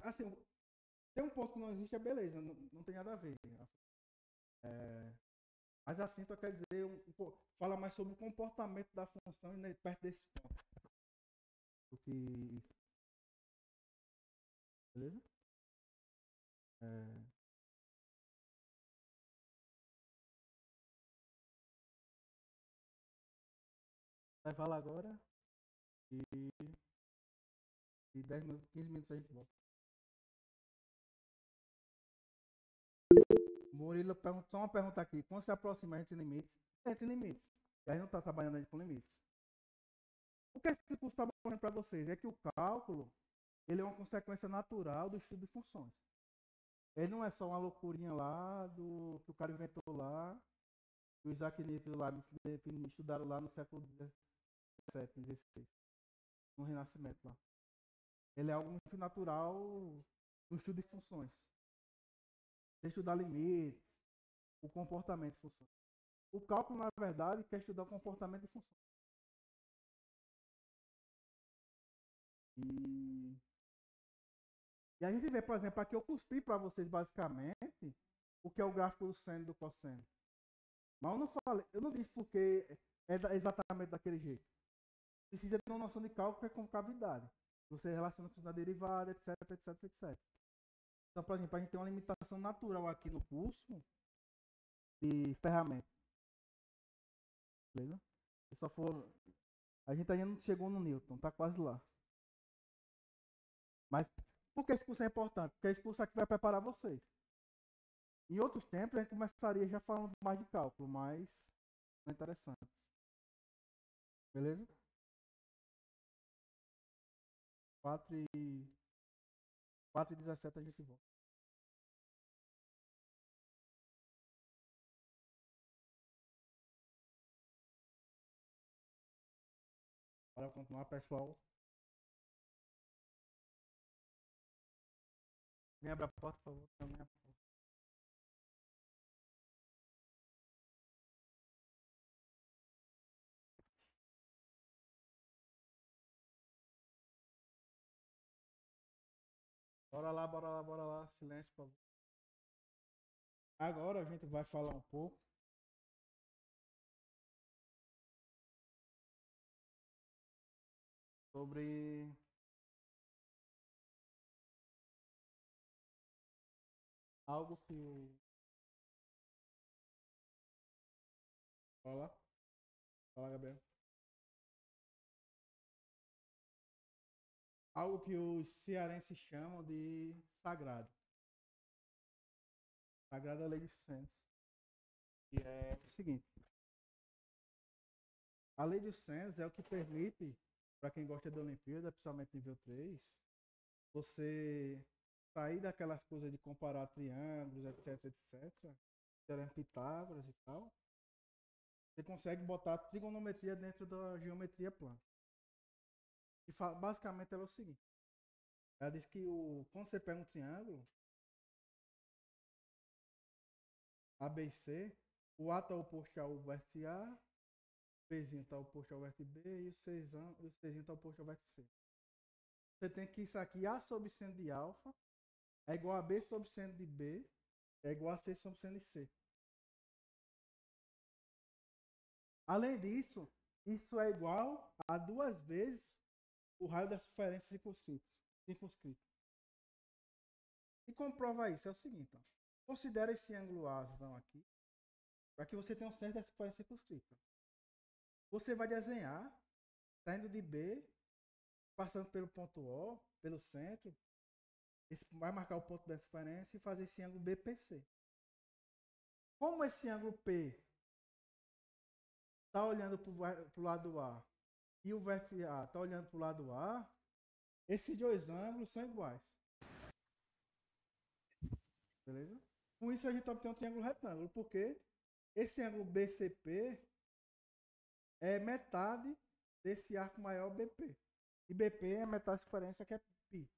Assim, tem um ponto que não existe, é beleza, não tem nada a ver. É, mas a síntota quer dizer, fala mais sobre o comportamento da função perto desse ponto. Do que. Beleza? É, vai falar agora e, e 10 minutos, 15 minutos a gente volta. Murilo pergunta, só uma pergunta aqui. Quando se aproxima a gente tem limites? A gente tem limites. E a gente não está trabalhando ainda com limites. O que esse curso está mostrando para vocês é que o cálculo ele é uma consequência natural do estudo de funções. Ele não é só uma loucurinha lá do que o cara inventou lá, que o Isaac Newton lá estudaram lá no século XVII, XVI, no Renascimento lá. Ele é algo muito natural no estudo de funções. Você estudar limites, o comportamento de funções. O cálculo, na verdade, quer estudar o comportamento de funções. E, e a gente vê, por exemplo, aqui eu cuspi para vocês basicamente o que é o gráfico do seno e do cosseno. Mas eu não falei, eu não disse porque é exatamente daquele jeito. Precisa ter uma noção de cálculo que é concavidade. Você relaciona com a derivada, etc, etc, etc. Então, por exemplo, a gente tem uma limitação natural aqui no curso de ferramentas. Beleza? Se só for. A gente ainda não chegou no Newton, tá quase lá. Mas por que esse curso é importante? Porque esse curso aqui vai preparar vocês. Em outros tempos a gente começaria já falando mais de cálculo, mas é interessante. Beleza? 4h17 a gente volta. Para continuar, pessoal. Me abra a porta, por favor. Também a porta. Bora lá, bora lá, bora lá. Silêncio, por favor. Agora a gente vai falar um pouco sobre algo que o. Fala, fala, Gabriel. Algo que os cearenses chamam de sagrado. Sagrada lei de Senso. E é o seguinte: a lei de Senso é o que permite, para quem gosta da Olimpíada, principalmente nível 3, você sair daquelas coisas de comparar triângulos, etc, etc, teorema de Pitágoras e tal. Você consegue botar a trigonometria dentro da geometria plana. E basicamente ela é o seguinte: ela diz que quando você pega um triângulo ABC, o A está oposto ao vértice A, o Bzinho está oposto ao vértice B e o Czinho está oposto ao vértice C. Você tem que isso aqui, A sobre seno de alfa é igual a B sobre seno de B é igual a C sobre seno de C. Além disso, isso é igual a 2 vezes o raio das referências circunscritas. E comprova isso é o seguinte: ó. Considera esse ângulo A aqui, para que você tenha um centro da referência circunscrita. Você vai desenhar, saindo de B, passando pelo ponto O, pelo centro, vai marcar o ponto da referência e fazer esse ângulo BPC. Como esse ângulo P está olhando para o lado A e o vértice A está olhando para o lado A, esses dois ângulos são iguais. Beleza? Com isso a gente obtém um triângulo retângulo, porque esse ângulo BCP é metade desse arco maior BP. E BP é metade da diferença que é π.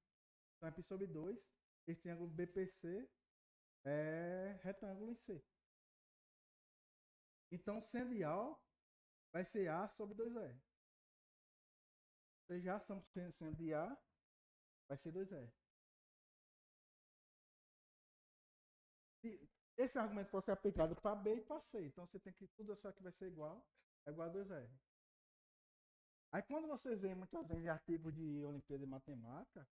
Então é π sobre 2. Esse triângulo BPC é retângulo em C. Então, sendo ideal, vai ser A sobre 2R. Já estamos sendo de A, vai ser 2R. Se esse argumento fosse aplicado para B e para C, então você tem que tudo isso aqui vai ser igual, é igual a 2R. Aí quando você vê muitas vezes artigos de Olimpíada de Matemática,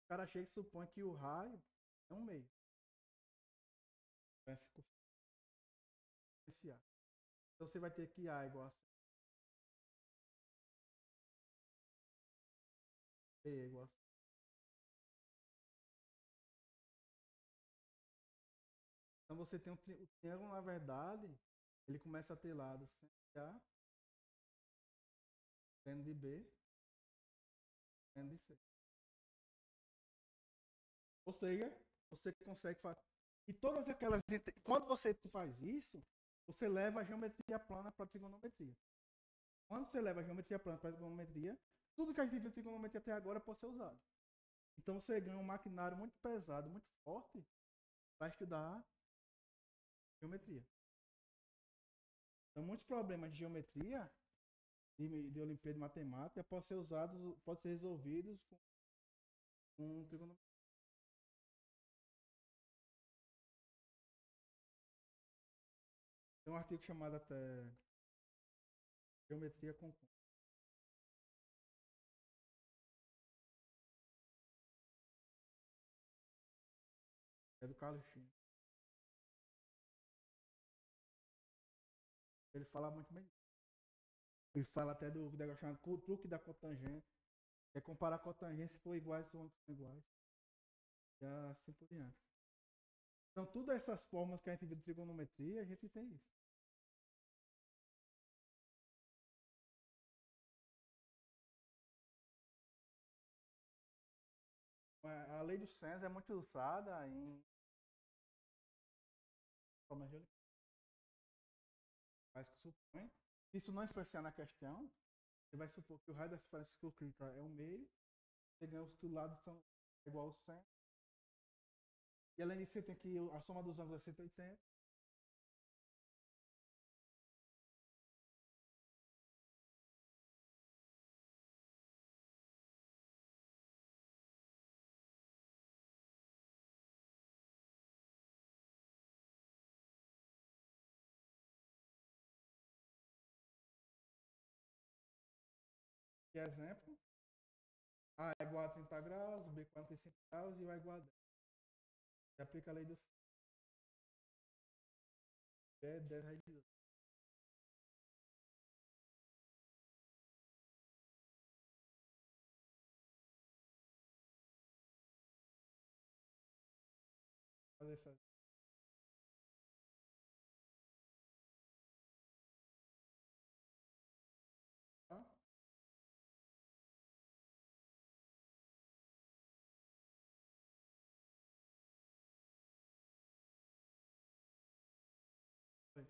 o cara chega e supõe que o raio é um meio. Então você vai ter que A igual a C, B igual a C. Então você tem o triângulo, na verdade, ele começa a ter lado seno de A, seno de B, seno de C. Ou seja, você consegue fazer. E todas aquelas. Quando você faz isso, você leva a geometria plana para a trigonometria. Quando você leva a geometria plana para a trigonometria, tudo que a gente viu de trigonometria até agora pode ser usado. Então você ganha um maquinário muito pesado, muito forte, para estudar geometria. Então muitos problemas de geometria, de Olimpíada de Matemática, podem ser usados, podem ser resolvidos com trigonometria. Tem um artigo chamado até Geometria com Conta. É do Carlos Chino. Ele fala muito bem. Ele fala até do negócio chamado truque da cotangente. É comparar cotangente se for iguais, se são iguais. E assim por diante. Então, todas essas formas que a gente vê de trigonometria, a gente tem isso. A lei dos senos é muito usada em formas de Olimpíada. Que supõe, se isso não influenciar na questão, você vai supor que o raio da esfera circunclítica é um meio, você ganha que os lados são igual ao 100. E além disso, você tem que a soma dos ângulos é 180. Que exemplo, A é igual a 30 graus, B 45 graus e O é igual a 10. Você aplica a lei do é 10 raiz de 2. Fazer essa. Tá? Pois.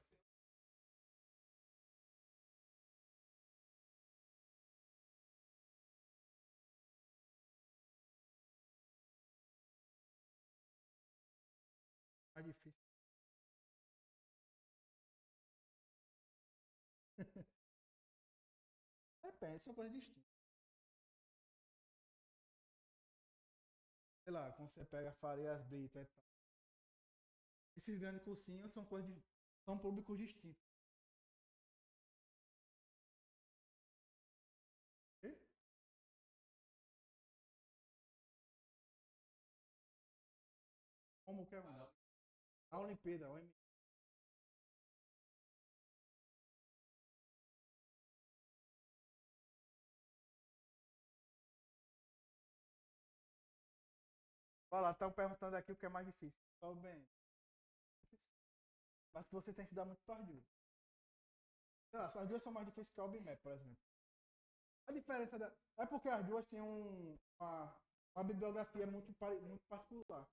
Mais difícil. Depende, são coisas distintas. Sei lá, quando você pega Farias Brito e tal. Esses grandes cursinhos são coisas de, são públicos distintos. Ok? Como que é um? A Olimpíada, o M. Vai lá, estão perguntando aqui o que é mais difícil. Só bem. Mas que você tem que estudar muito para sei lá, as duas são mais difíceis que a OBMAP, por exemplo. A diferença é porque as duas têm uma bibliografia muito particular.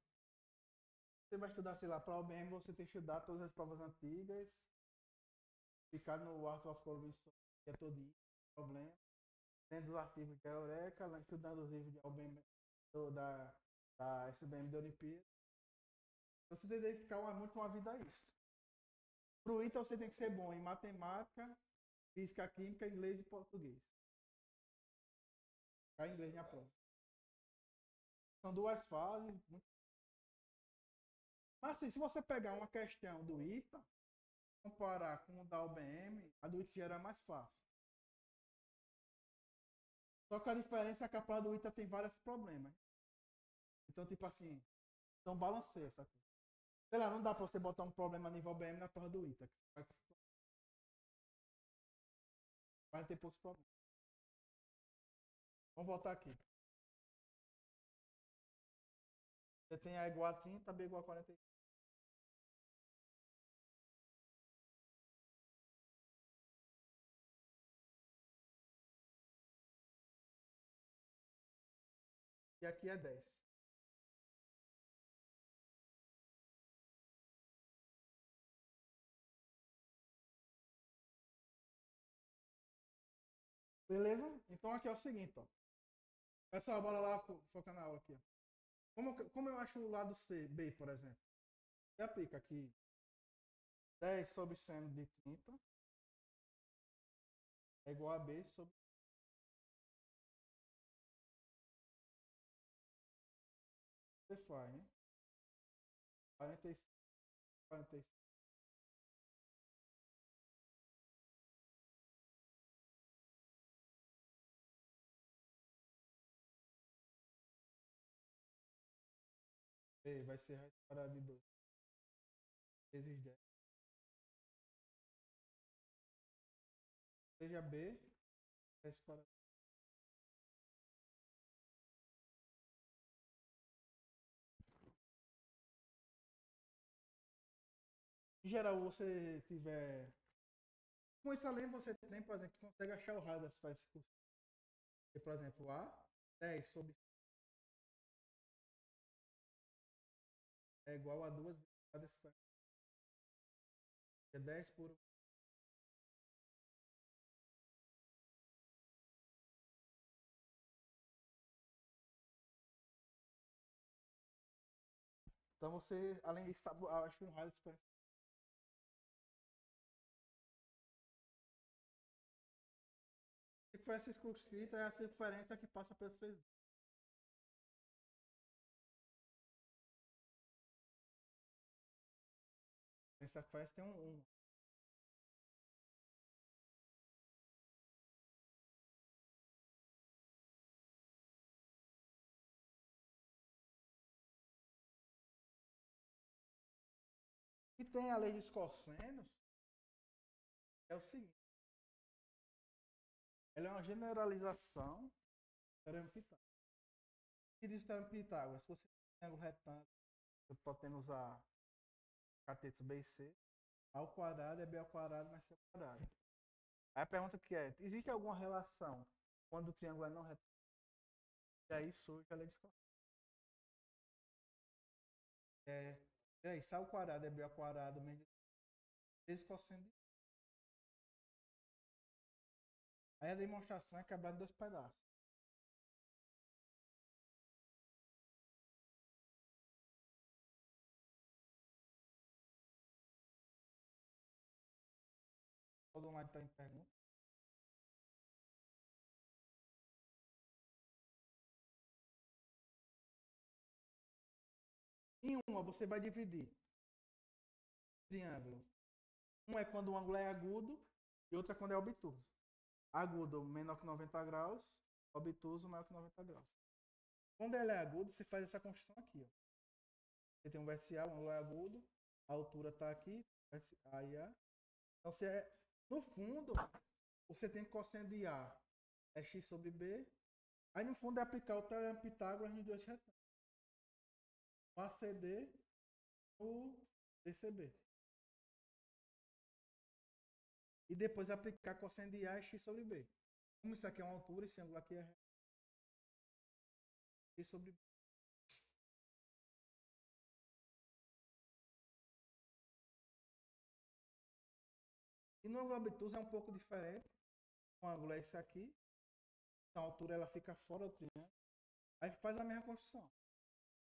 Você vai estudar, sei lá, para a OBM, você tem que estudar todas as provas antigas, ficar no Art of Corruption, que é todo dia, problema, lendo os artigos da Eureka, estudando os livros de OBM, da SBM da Olimpíada. Você tem que dedicar muito uma vida a isso. Para o ITA, você tem que ser bom em matemática, física, química, inglês e português. Ficar inglês na prova. São duas fases. Mas assim, se você pegar uma questão do ITA, comparar com o da OBM, a do ITA já era mais fácil. Só que a diferença é que a prova do ITA tem vários problemas. Então, tipo assim, então balanceia essa coisa. Sei lá, não dá pra você botar um problema a nível OBM na prova do ITA. Vai ter poucos problemas. Vamos voltar aqui. Você tem A igual a 30, B igual a 45. E aqui é 10. Beleza? Então aqui é o seguinte, ó. Pessoal, bora lá focar na aula aqui, ó. Como eu acho o lado C, B, por exemplo? Você aplica aqui 10 sobre seno de 30 é igual a B sobre... Você faz, né? 45, 45. B vai ser raiz quadrada de 2 vezes 10. Seja B, raiz quadrada. Em geral, você tiver... Com isso além, você tem, por exemplo, que consegue achar o raio das faces curvas. Por exemplo, A, 10 sobre é igual a 2 vezes a das faces. É 10 por... Então você, além disso, sabe, acha um raio das faces. A circunferência circunscrita é a circunferência que passa pelos três. Essa circunferência tem um. E tem a lei dos cossenos, é o seguinte. Ela é uma generalização do teorema de Pitágoras. O que diz o teorema de Pitágoras? Se você tem um retângulo, você pode usar catetos B e C. A ao quadrado é B ao quadrado mais C ao quadrado. Aí a pergunta que é, existe alguma relação quando o triângulo é não retângulo? E aí surge a lei dos cossenos. E aí, se A ao quadrado é B ao quadrado vezes cosseno de... Aí a demonstração é quebrada em dois pedaços. Todo mundo está em pergunta. Em uma, você vai dividir triângulo. Um é quando o ângulo é agudo e outro é quando é obtuso. Agudo menor que 90 graus, obtuso maior que 90 graus. Quando ele é agudo, você faz essa construção aqui. Ó. Você tem um vértice A, um ângulo é agudo, a altura está aqui, A e A. Então, no fundo, você tem cosseno de A é x sobre B. Aí, no fundo, é aplicar o teorema de Pitágoras nos dois retângulos. O ACD e o DCB. e depois aplicar cosseno de A e x sobre B. Como isso aqui é uma altura, esse ângulo aqui é x sobre B. E no ângulo obtuso é um pouco diferente. O ângulo é esse aqui. Então a altura ela fica fora do triângulo. Aí faz a mesma construção.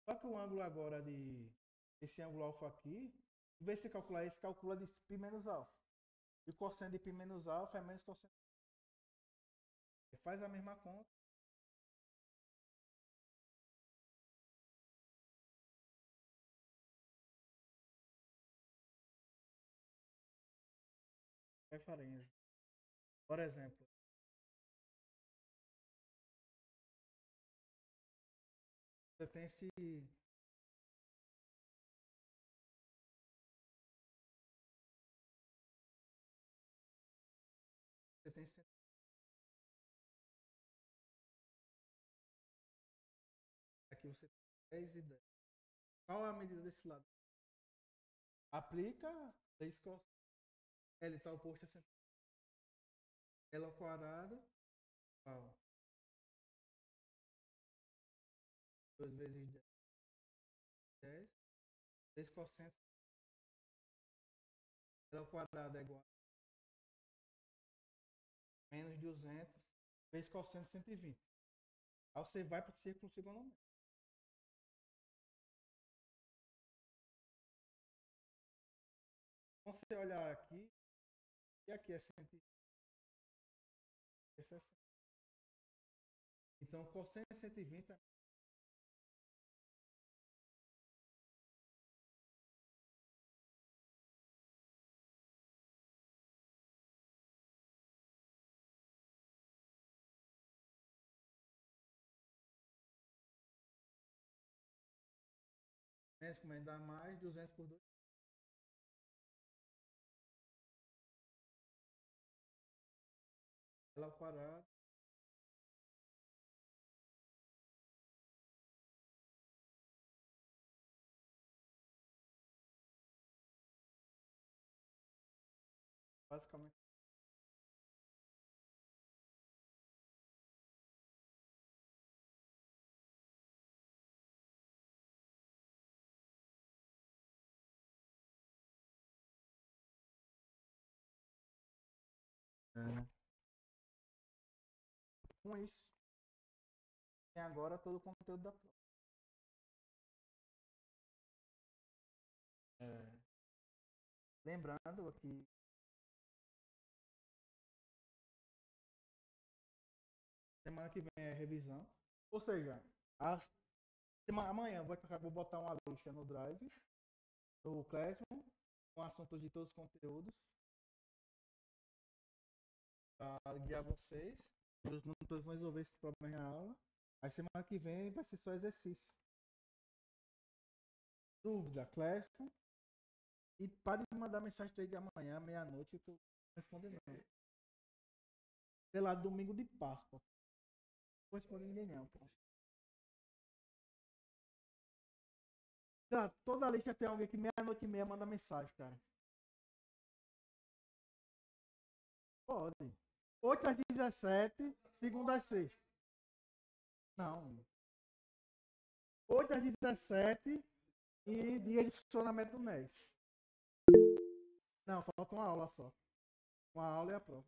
Só que o ângulo agora de esse ângulo alfa aqui, em vez de você calcular esse, calcula de π menos alfa. E o cosseno de π menos alfa é menos cosseno. Faz a mesma conta. Referência. Por exemplo, você tem esse. Você tem esse. Aqui você tem 10 e 10. Qual é a medida desse lado? Aplica 3 cosseno. L está oposto a 100. L ao quadrado. Igual 2 vezes 10. 3 cosseno. L ao quadrado é igual a menos 200 vezes cosseno de 120. Aí você vai para o círculo trigonométrico. Então você olhar aqui, e aqui é 120. Esse é 100. Então cosseno de 120 é menos, como é, dá mais 200 por 2. L ao quadrado. Basicamente. É. Com isso, tem agora todo o conteúdo da prova. É. Lembrando aqui, semana que vem é revisão. Ou seja, amanhã vou botar uma lista no Drive do Classroom com assuntos de todos os conteúdos para guiar vocês. Eu não vou resolver esse problema na aula. Aí semana que vem vai ser só exercício. Dúvida, Classroom. E pare de mandar mensagem 3 de amanhã, meia-noite, que eu não respondo não. Sei lá, domingo de Páscoa. Não vou responder ninguém não, pô. Sei lá, toda lista tem alguém que meia-noite e meia manda mensagem, cara. Pode. 8 às 17, segunda às 6. Não. 8 às 17 e dia de funcionamento do NES. Não, falta uma aula só. Uma aula e a prova.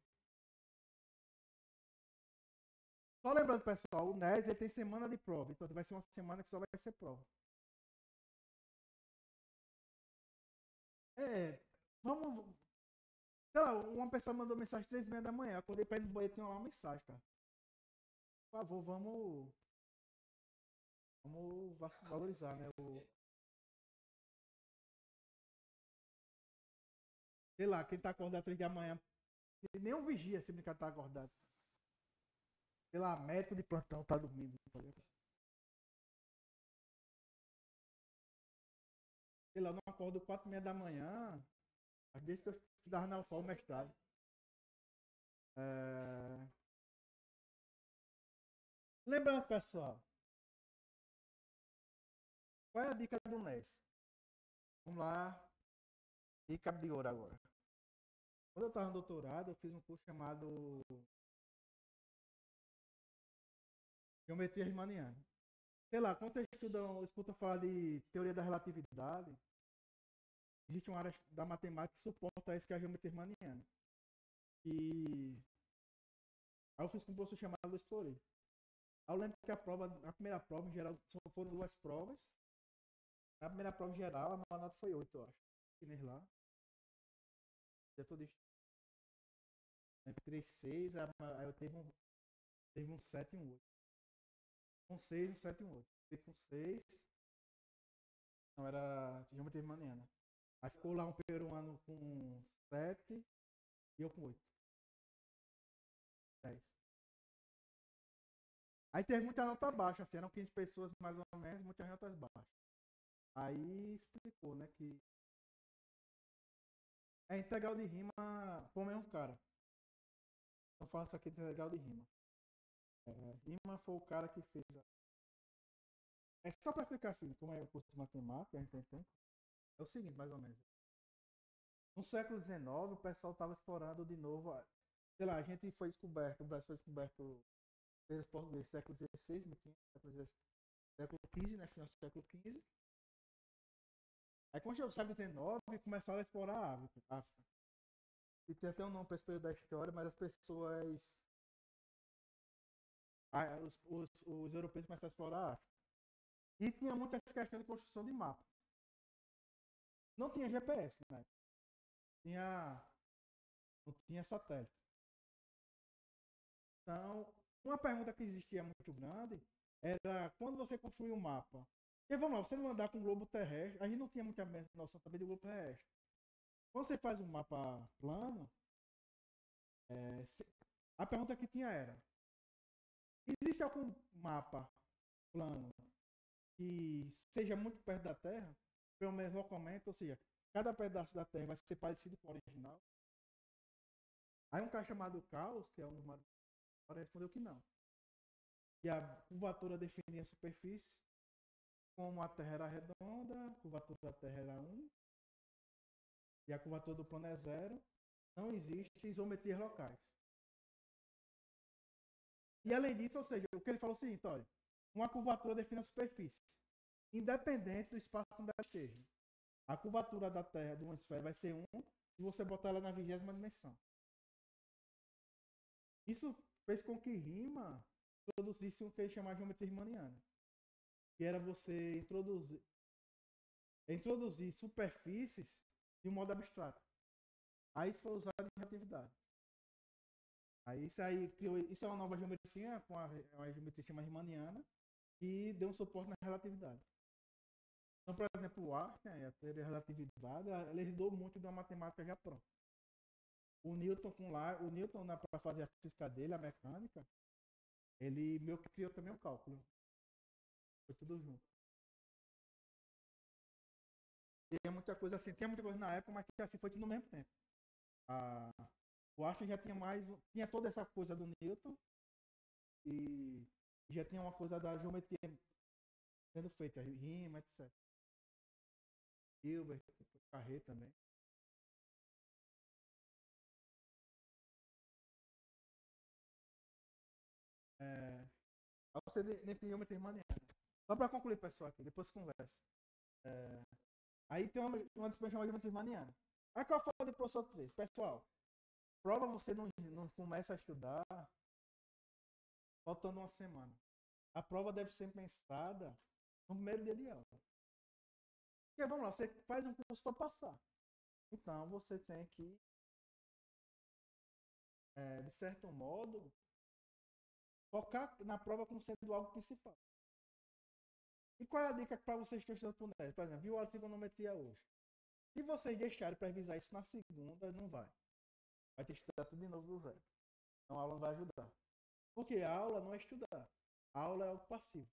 Só lembrando, pessoal, o NES ele tem semana de prova. Então vai ser uma semana que só vai ser prova. É, vamos. Sei lá, uma pessoa mandou mensagem 3h30 da manhã. Acordei pra ir no banheiro, tinha lá uma mensagem, cara. Por favor, vamos valorizar, né? Sei lá, quem tá acordado 3 da manhã, nem um vigia se brincar tá acordado. Sei lá, médico de plantão tá dormindo. Tá ligado? Sei lá, eu não acordo 4h30 da manhã, às vezes que eu estudava na UFOL mestrado. É... Lembrando, pessoal, qual é a dica do NES? Vamos lá, dica de ouro agora. Quando eu estava no doutorado, eu fiz um curso chamado Geometria Riemanniana. Sei lá, quando você escuta falar de teoria da relatividade, existe uma área da matemática que suporta isso, que é a geometria riemanniana. E aí eu fiz com um professor chamado Luiz Flores. Aí eu lembro que a primeira prova, em geral, só foram duas provas. Na primeira prova em geral, a minha nota foi 8, eu acho. Fiz lá. Já tô entre 6, aí eu teve um 7 e um 8. Um 6, um 7 e um 8. Fiquei com 6. Não, era geometria riemanniana. Aí ficou lá um peruano com 7 e eu com 8. 10. Aí teve muita nota baixa, assim, eram 15 pessoas mais ou menos, muitas notas baixas. Aí explicou, né, que é integral de rima com o mesmo cara. Eu faço aqui integral de rima. Rima foi o cara que fez. É só para explicar assim, como é o curso de matemática, a gente tem. É o seguinte, mais ou menos. No século XIX, o pessoal estava explorando de novo. Sei lá, a gente foi descoberto, o Brasil foi descoberto pelos portugueses século XVI, 1500, século XV, né? Final do século XV. Aí quando chegou o século XIX, começaram a explorar a África. E tem até um nome para esse período da história, mas as pessoas. Os europeus começaram a explorar a África. E tinha muitas questões de construção de mapa. Não tinha GPS, né? Tinha, não tinha satélite. Então, uma pergunta que existia muito grande era quando você construir um mapa. Porque vamos lá, você não andar com um globo terrestre, a gente não tinha muita noção também do globo terrestre. Quando você faz um mapa plano, a pergunta que tinha era: existe algum mapa plano que seja muito perto da Terra, pelo menos localmente, ou seja, cada pedaço da Terra vai ser parecido com o original? Aí um cara chamado Caos, que é um dos maiores, respondeu que não. E a curvatura definia a superfície, como a Terra era redonda, a curvatura da Terra era 1, e a curvatura do plano é 0, não existe isometrias locais. E além disso, ou seja, o que ele falou é o seguinte, olha, uma curvatura define a superfície, independente do espaço onde ela esteja. A curvatura da Terra de uma esfera vai ser 1 se você botar ela na 20ª dimensão. Isso fez com que Riemann introduzisse o que ele chamava de geometria riemanniana, que era você introduzir superfícies de um modo abstrato. Aí isso foi usado em relatividade. Aí isso aí criou, isso é uma nova geometria com a geometria chamada riemanniana que deu um suporte na relatividade. Então, por exemplo, o Einstein, a teoria da relatividade, ela herdou muito de uma matemática já pronta. O Newton para fazer a física dele, a mecânica, ele meio que criou também o cálculo. Foi tudo junto. Tinha muita coisa assim, tinha muita coisa na época, mas que assim foi tudo no mesmo tempo. A, o Einstein já tinha toda essa coisa do Newton e já tinha uma coisa da geometria sendo feita, rima, etc. Hilbert, Carré também. É, você definiu geometria riemanniana. Só para concluir, pessoal, aqui, depois conversa. É, aí tem uma disciplina chamada geometria riemanniana. Aí qual foi o do professor 3? Pessoal, prova você não começa a estudar faltando uma semana. A prova deve ser pensada no primeiro dia de aula. Porque vamos lá, você faz um curso para passar. Então você tem que, de certo modo, focar na prova como sendo algo principal. E qual é a dica para vocês que estão estudando por NET? Por exemplo, viu a trigonometria hoje. Se vocês deixarem para revisar isso na segunda, não vai. Vai ter que estudar tudo de novo do zero. Então a aula não vai ajudar. Porque a aula não é estudar. A aula é algo passivo.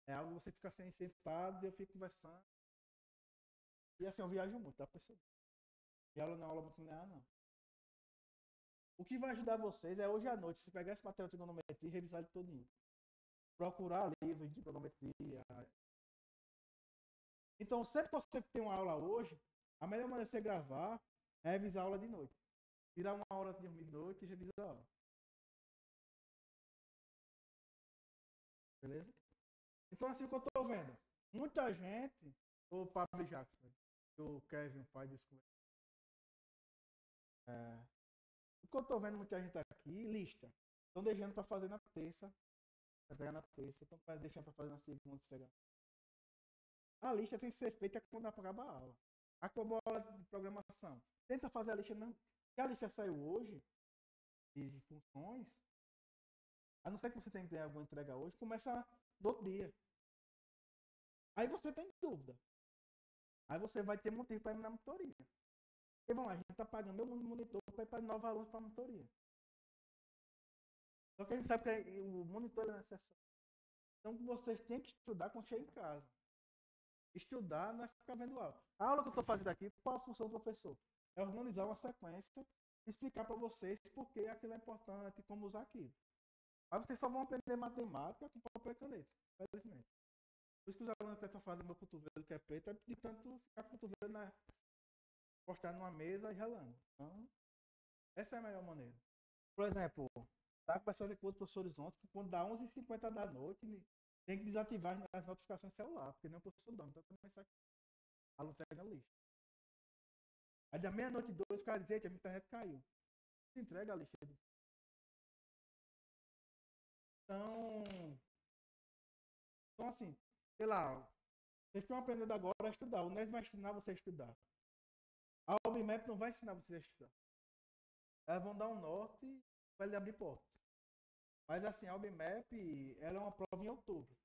É algo que você fica sem sentado e eu fico conversando. E assim, eu viajo muito, tá percebendo? E a aula não é aula muito linear, não. O que vai ajudar vocês é hoje à noite, se pegar esse material de trigonometria e revisar ele todinho. Procurar livros de trigonometria. Então, sempre que você tem uma aula hoje, a melhor maneira de você gravar é revisar a aula de noite. Tirar uma hora de dormir de noite e revisar a aula. Beleza? Então, assim, o que eu tô vendo, muita gente, o Pablo Jackson, o Kevin, o pai do School, o que eu tô vendo muita gente aqui, lista. Estão deixando para fazer na terça, entregar na terça, estão deixando para fazer na segunda, entregar. A lista tem que ser feita quando acaba a aula. Acabou a aula de programação. Tenta fazer a lista, não. Se a lista saiu hoje, de funções, a não ser que você tenha que ter alguma entrega hoje, começa do outro dia. Aí você tem dúvida. Aí você vai ter motivo para ir na monitoria. E vamos lá, a gente está pagando meu monitor para ir para novos alunos para a monitoria. Só que a gente sabe que o monitor é necessário. Então vocês têm que estudar quando chegar em casa. Estudar não é ficar vendo aula. A aula que eu estou fazendo aqui, qual a função do professor? É organizar uma sequência e explicar para vocês por que aquilo é importante e como usar aquilo. Mas vocês só vão aprender matemática com papel e caneta, infelizmente. Por isso que os alunos até estão falando do meu cotovelo que é preto, é de tanto ficar com o cotovelo postar numa mesa e relando. Então, essa é a melhor maneira. Por exemplo, tá conversando com outros professores ontem, que quando dá 11h50 da noite, tem que desativar as notificações do celular, porque nem o professor dorme. Então, começar a aluno pega a lista. Aí da meia-noite e 2, o cara dizia que a minha internet caiu. Se entrega a lista. Então, então assim, sei lá, vocês estão aprendendo agora a estudar. O NES vai ensinar você a estudar. A OBMAP não vai ensinar você a estudar. Elas vão dar um norte e vai lhe abrir portas. Mas assim, a OBMAP, ela é uma prova em outubro.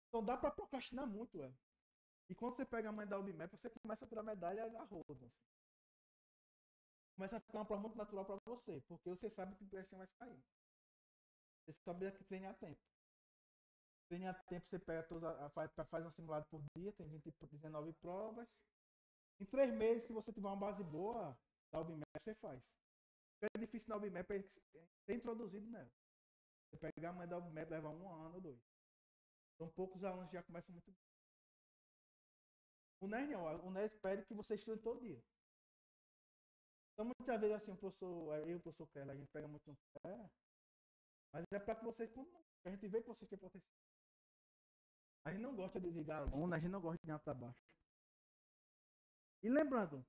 Então dá para procrastinar muito, velho. E quando você pega a mãe da OBMAP, você começa a tirar medalha a roda. Assim. Começa a ficar uma prova muito natural para você, porque você sabe que o questão vai cair. Você sabe que treinar tempo. Treinar tempo, você pega faz um simulado por dia, tem 19 provas. Em 3 meses, se você tiver uma base boa da OBMAP, você faz. O que é difícil na OBMAP é ser introduzido nela. Você pegar a mãe da OBMAP, leva 1 ano ou 2. Então poucos alunos já começam muito bem. O NES não, o NES pede que você estude todo dia. Então muitas vezes assim, eu e o professor Keller, a gente pega muito no pé, mas é para que vocês, a gente vê que vocês têm potencial. A gente não gosta de desligar aluno, a gente não gosta de ganhar para baixo. E lembrando,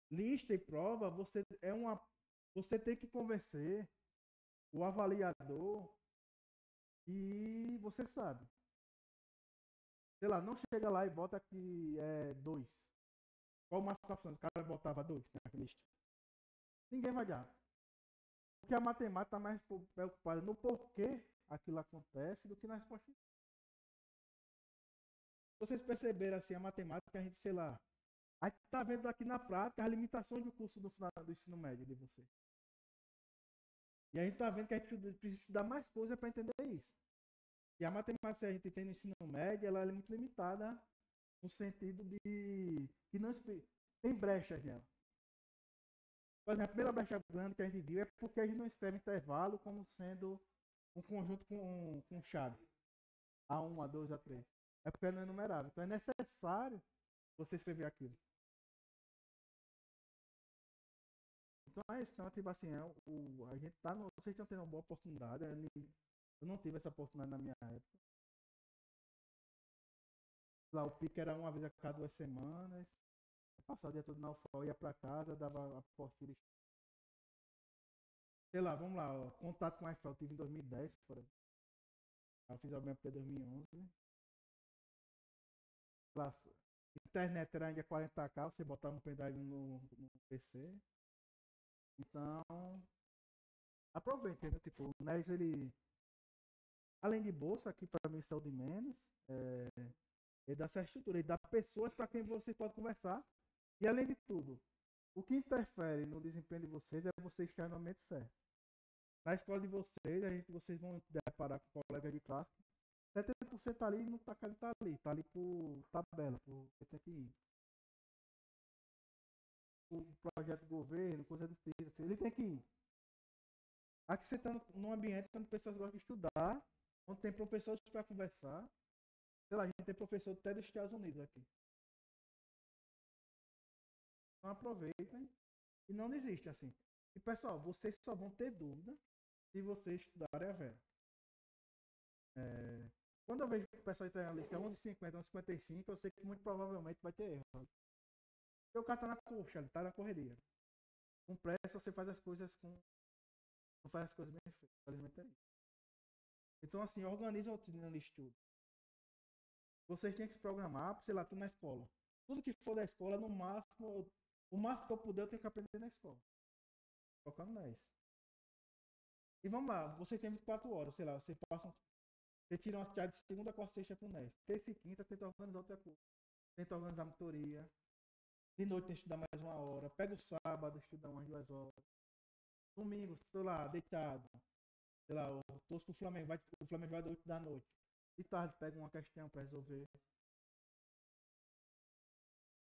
lista e prova, você tem que convencer o avaliador e você sabe. Sei lá, não chega lá e bota que é 2. Qual o máximo da função? O cara botava 2 na lista. Ninguém vai dar. Porque a matemática está mais preocupada no porquê aquilo acontece do que na resposta. Vocês perceberam assim, a matemática, a gente, sei lá, a gente está vendo aqui na prática as limitações do curso do ensino médio de vocês. E a gente está vendo que a gente precisa estudar mais coisas para entender isso. E a matemática que a gente tem no ensino médio, ela é muito limitada no sentido de que não tem brechas nela. Por exemplo, a primeira brecha grande que a gente viu é porque a gente não escreve intervalo como sendo um conjunto com chave. A1, A2, A3. É porque não é numerável. Então é necessário você escrever aquilo. Então é isso. Então, tipo assim, a gente tá no. Vocês estão tendo uma boa oportunidade. Eu não tive essa oportunidade na minha época. Lá o pique era uma vez a cada 2 semanas. Eu passava o dia todo na UFO, ia pra casa, dava a apostila. Sei lá, vamos lá, ó, contato com a UFO eu tive em 2010, por exemplo. Eu fiz a BMP em 2011. Lá, internet era ainda 40k, você botava um pendrive no PC. Então, aproveita, né? Tipo, o NES, ele, além de bolsa, aqui para mim são de menos, ele dá essa estrutura, ele dá pessoas para quem você pode conversar. E além de tudo, o que interfere no desempenho de vocês é você estar no ambiente certo. Na escola de vocês, vocês vão deparar com colegas de classe. 70% tá ali não tá ali, tá ali por tabela, por você tem que ir. O projeto do governo, coisa do tipo, assim, ele tem que ir. Aqui você está num ambiente onde pessoas gostam de estudar, onde tem professores para conversar. Sei lá, a gente tem professor até dos Estados Unidos aqui. Então aproveitem e não desistem assim. E pessoal, vocês só vão ter dúvida se vocês estudarem a Vera. Quando eu vejo o pessoal entregando ali que é 11h50, 11h55, eu sei que muito provavelmente vai ter erro. Porque o cara tá na coxa, ele tá na correria. Com pressa você faz as coisas com. Não faz as coisas bem feitas. Infelizmente é isso. Então assim, organiza a rotina de estudo. Vocês têm que se programar, sei lá, tu na escola. Tudo que for da escola, no máximo, o máximo que eu puder, eu tenho que aprender na escola. Focando nisso. E vamos lá, vocês têm 24 horas, sei lá, vocês passam. Você tira uma atividade de segunda, quarta, sexta pro NES. Terça e quinta, tenta organizar outra coisa. Tenta organizar a mentoria. De noite tem que estudar mais 1 hora. Pega o sábado, estuda umas 2 horas. Domingo, estou lá, deitado. Sei lá, eu torço pro Flamengo. O Flamengo vai às 8 da noite. De tarde, pega uma questão para resolver.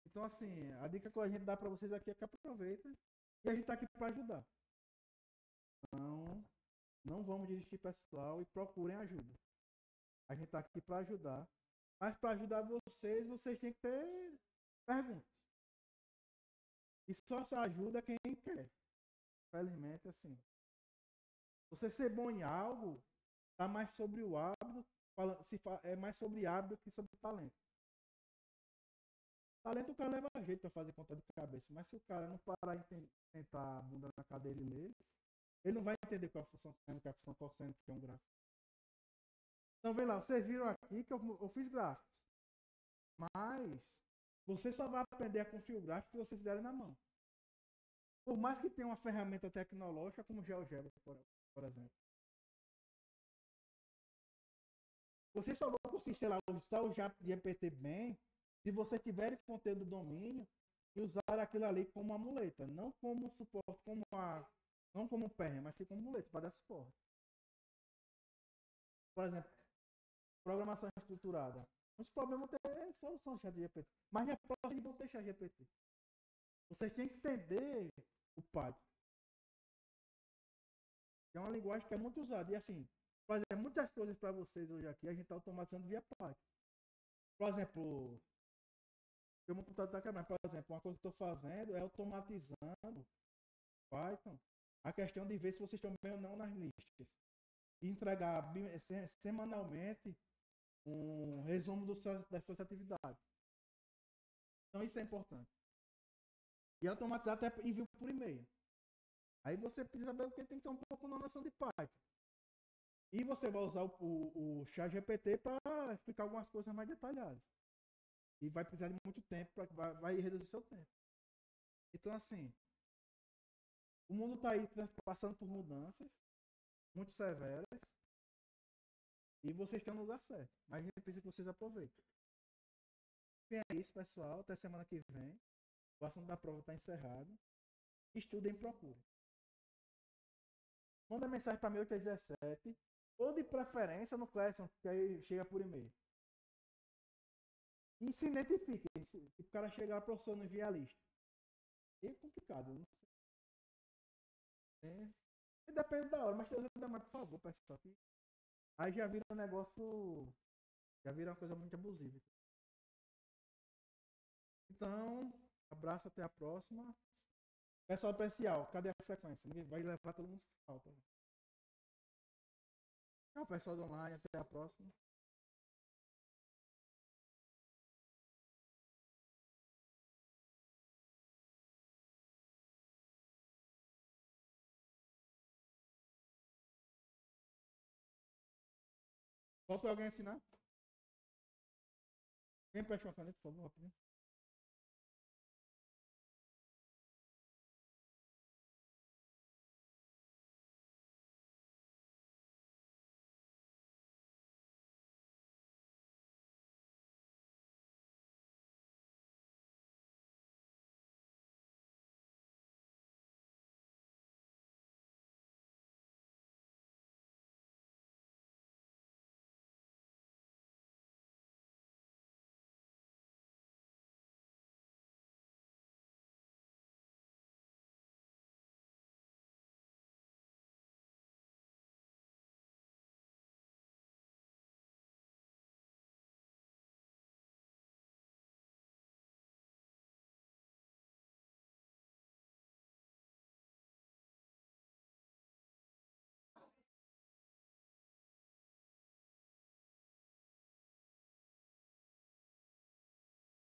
Então, assim, a dica que a gente dá para vocês aqui é que aproveitem. E a gente tá aqui para ajudar. Então, não vamos desistir, pessoal, e procurem ajuda. A gente tá aqui para ajudar. Mas para ajudar vocês, vocês têm que ter perguntas. E só se ajuda quem quer. Infelizmente, assim. Você ser bom em algo, tá mais sobre o hábito, é mais sobre hábito que sobre talento. Talento o cara leva jeito para fazer conta de cabeça, mas se o cara não parar e tentar a bunda na cadeira e ler, ele não vai entender qual é a função seno, qual é a função cosseno, que é um gráfico. Então, vem lá, vocês viram aqui que eu fiz gráficos. Mas você só vai aprender a construir o gráfico se vocês derem na mão. Por mais que tenha uma ferramenta tecnológica como o GeoGebra, por exemplo. Você só vai conseguir, sei lá, usar o GPT bem se você tiver conteúdo do domínio e usar aquilo ali como uma muleta, não como suporte, não como perna, mas sim como muleta para dar suporte. Por exemplo, programação estruturada. Os problemas vão ter solução do ChatGPT, mas na próxima eles vão ter ChatGPT. Vocês têm que entender o Python. É uma linguagem que é muito usada. E assim, fazer muitas coisas para vocês hoje aqui, a gente está automatizando via Python. Por exemplo, eu meu computador está quebrando. Por exemplo, uma coisa que eu estou fazendo é automatizando Python a questão de ver se vocês estão bem ou não nas listas. E entregar semanalmente um resumo das suas atividades. Então isso é importante. E automatizar até envio por e-mail. Aí você precisa saber o que tem que ter um pouco na noção de Python. E você vai usar o ChatGPT para explicar algumas coisas mais detalhadas. E vai precisar de muito tempo, vai reduzir seu tempo. Então, assim, o mundo está aí passando por mudanças muito severas. E vocês estão no lugar certo. Mas a gente precisa que vocês aproveitem. Bem, é isso, pessoal. Até semana que vem. O assunto da prova está encerrado. Estudem e procurem. Manda mensagem para 6817 ou de preferência no Classroom, que aí chega por e-mail. E se identifiquem. Se o cara chegar, a professor não envia a lista. É complicado, não sei. Depende da hora, mas tem que dar mais, por favor, pessoal. Aí já vira um negócio. Já vira uma coisa muito abusiva. Então, abraço, até a próxima. Pessoal especial, cadê a frequência? Ninguém vai levar todo mundo falta. Tchau, pessoal do online, até a próxima. Falta alguém assinar? Quem presta uma caneta, por favor, rapidinho.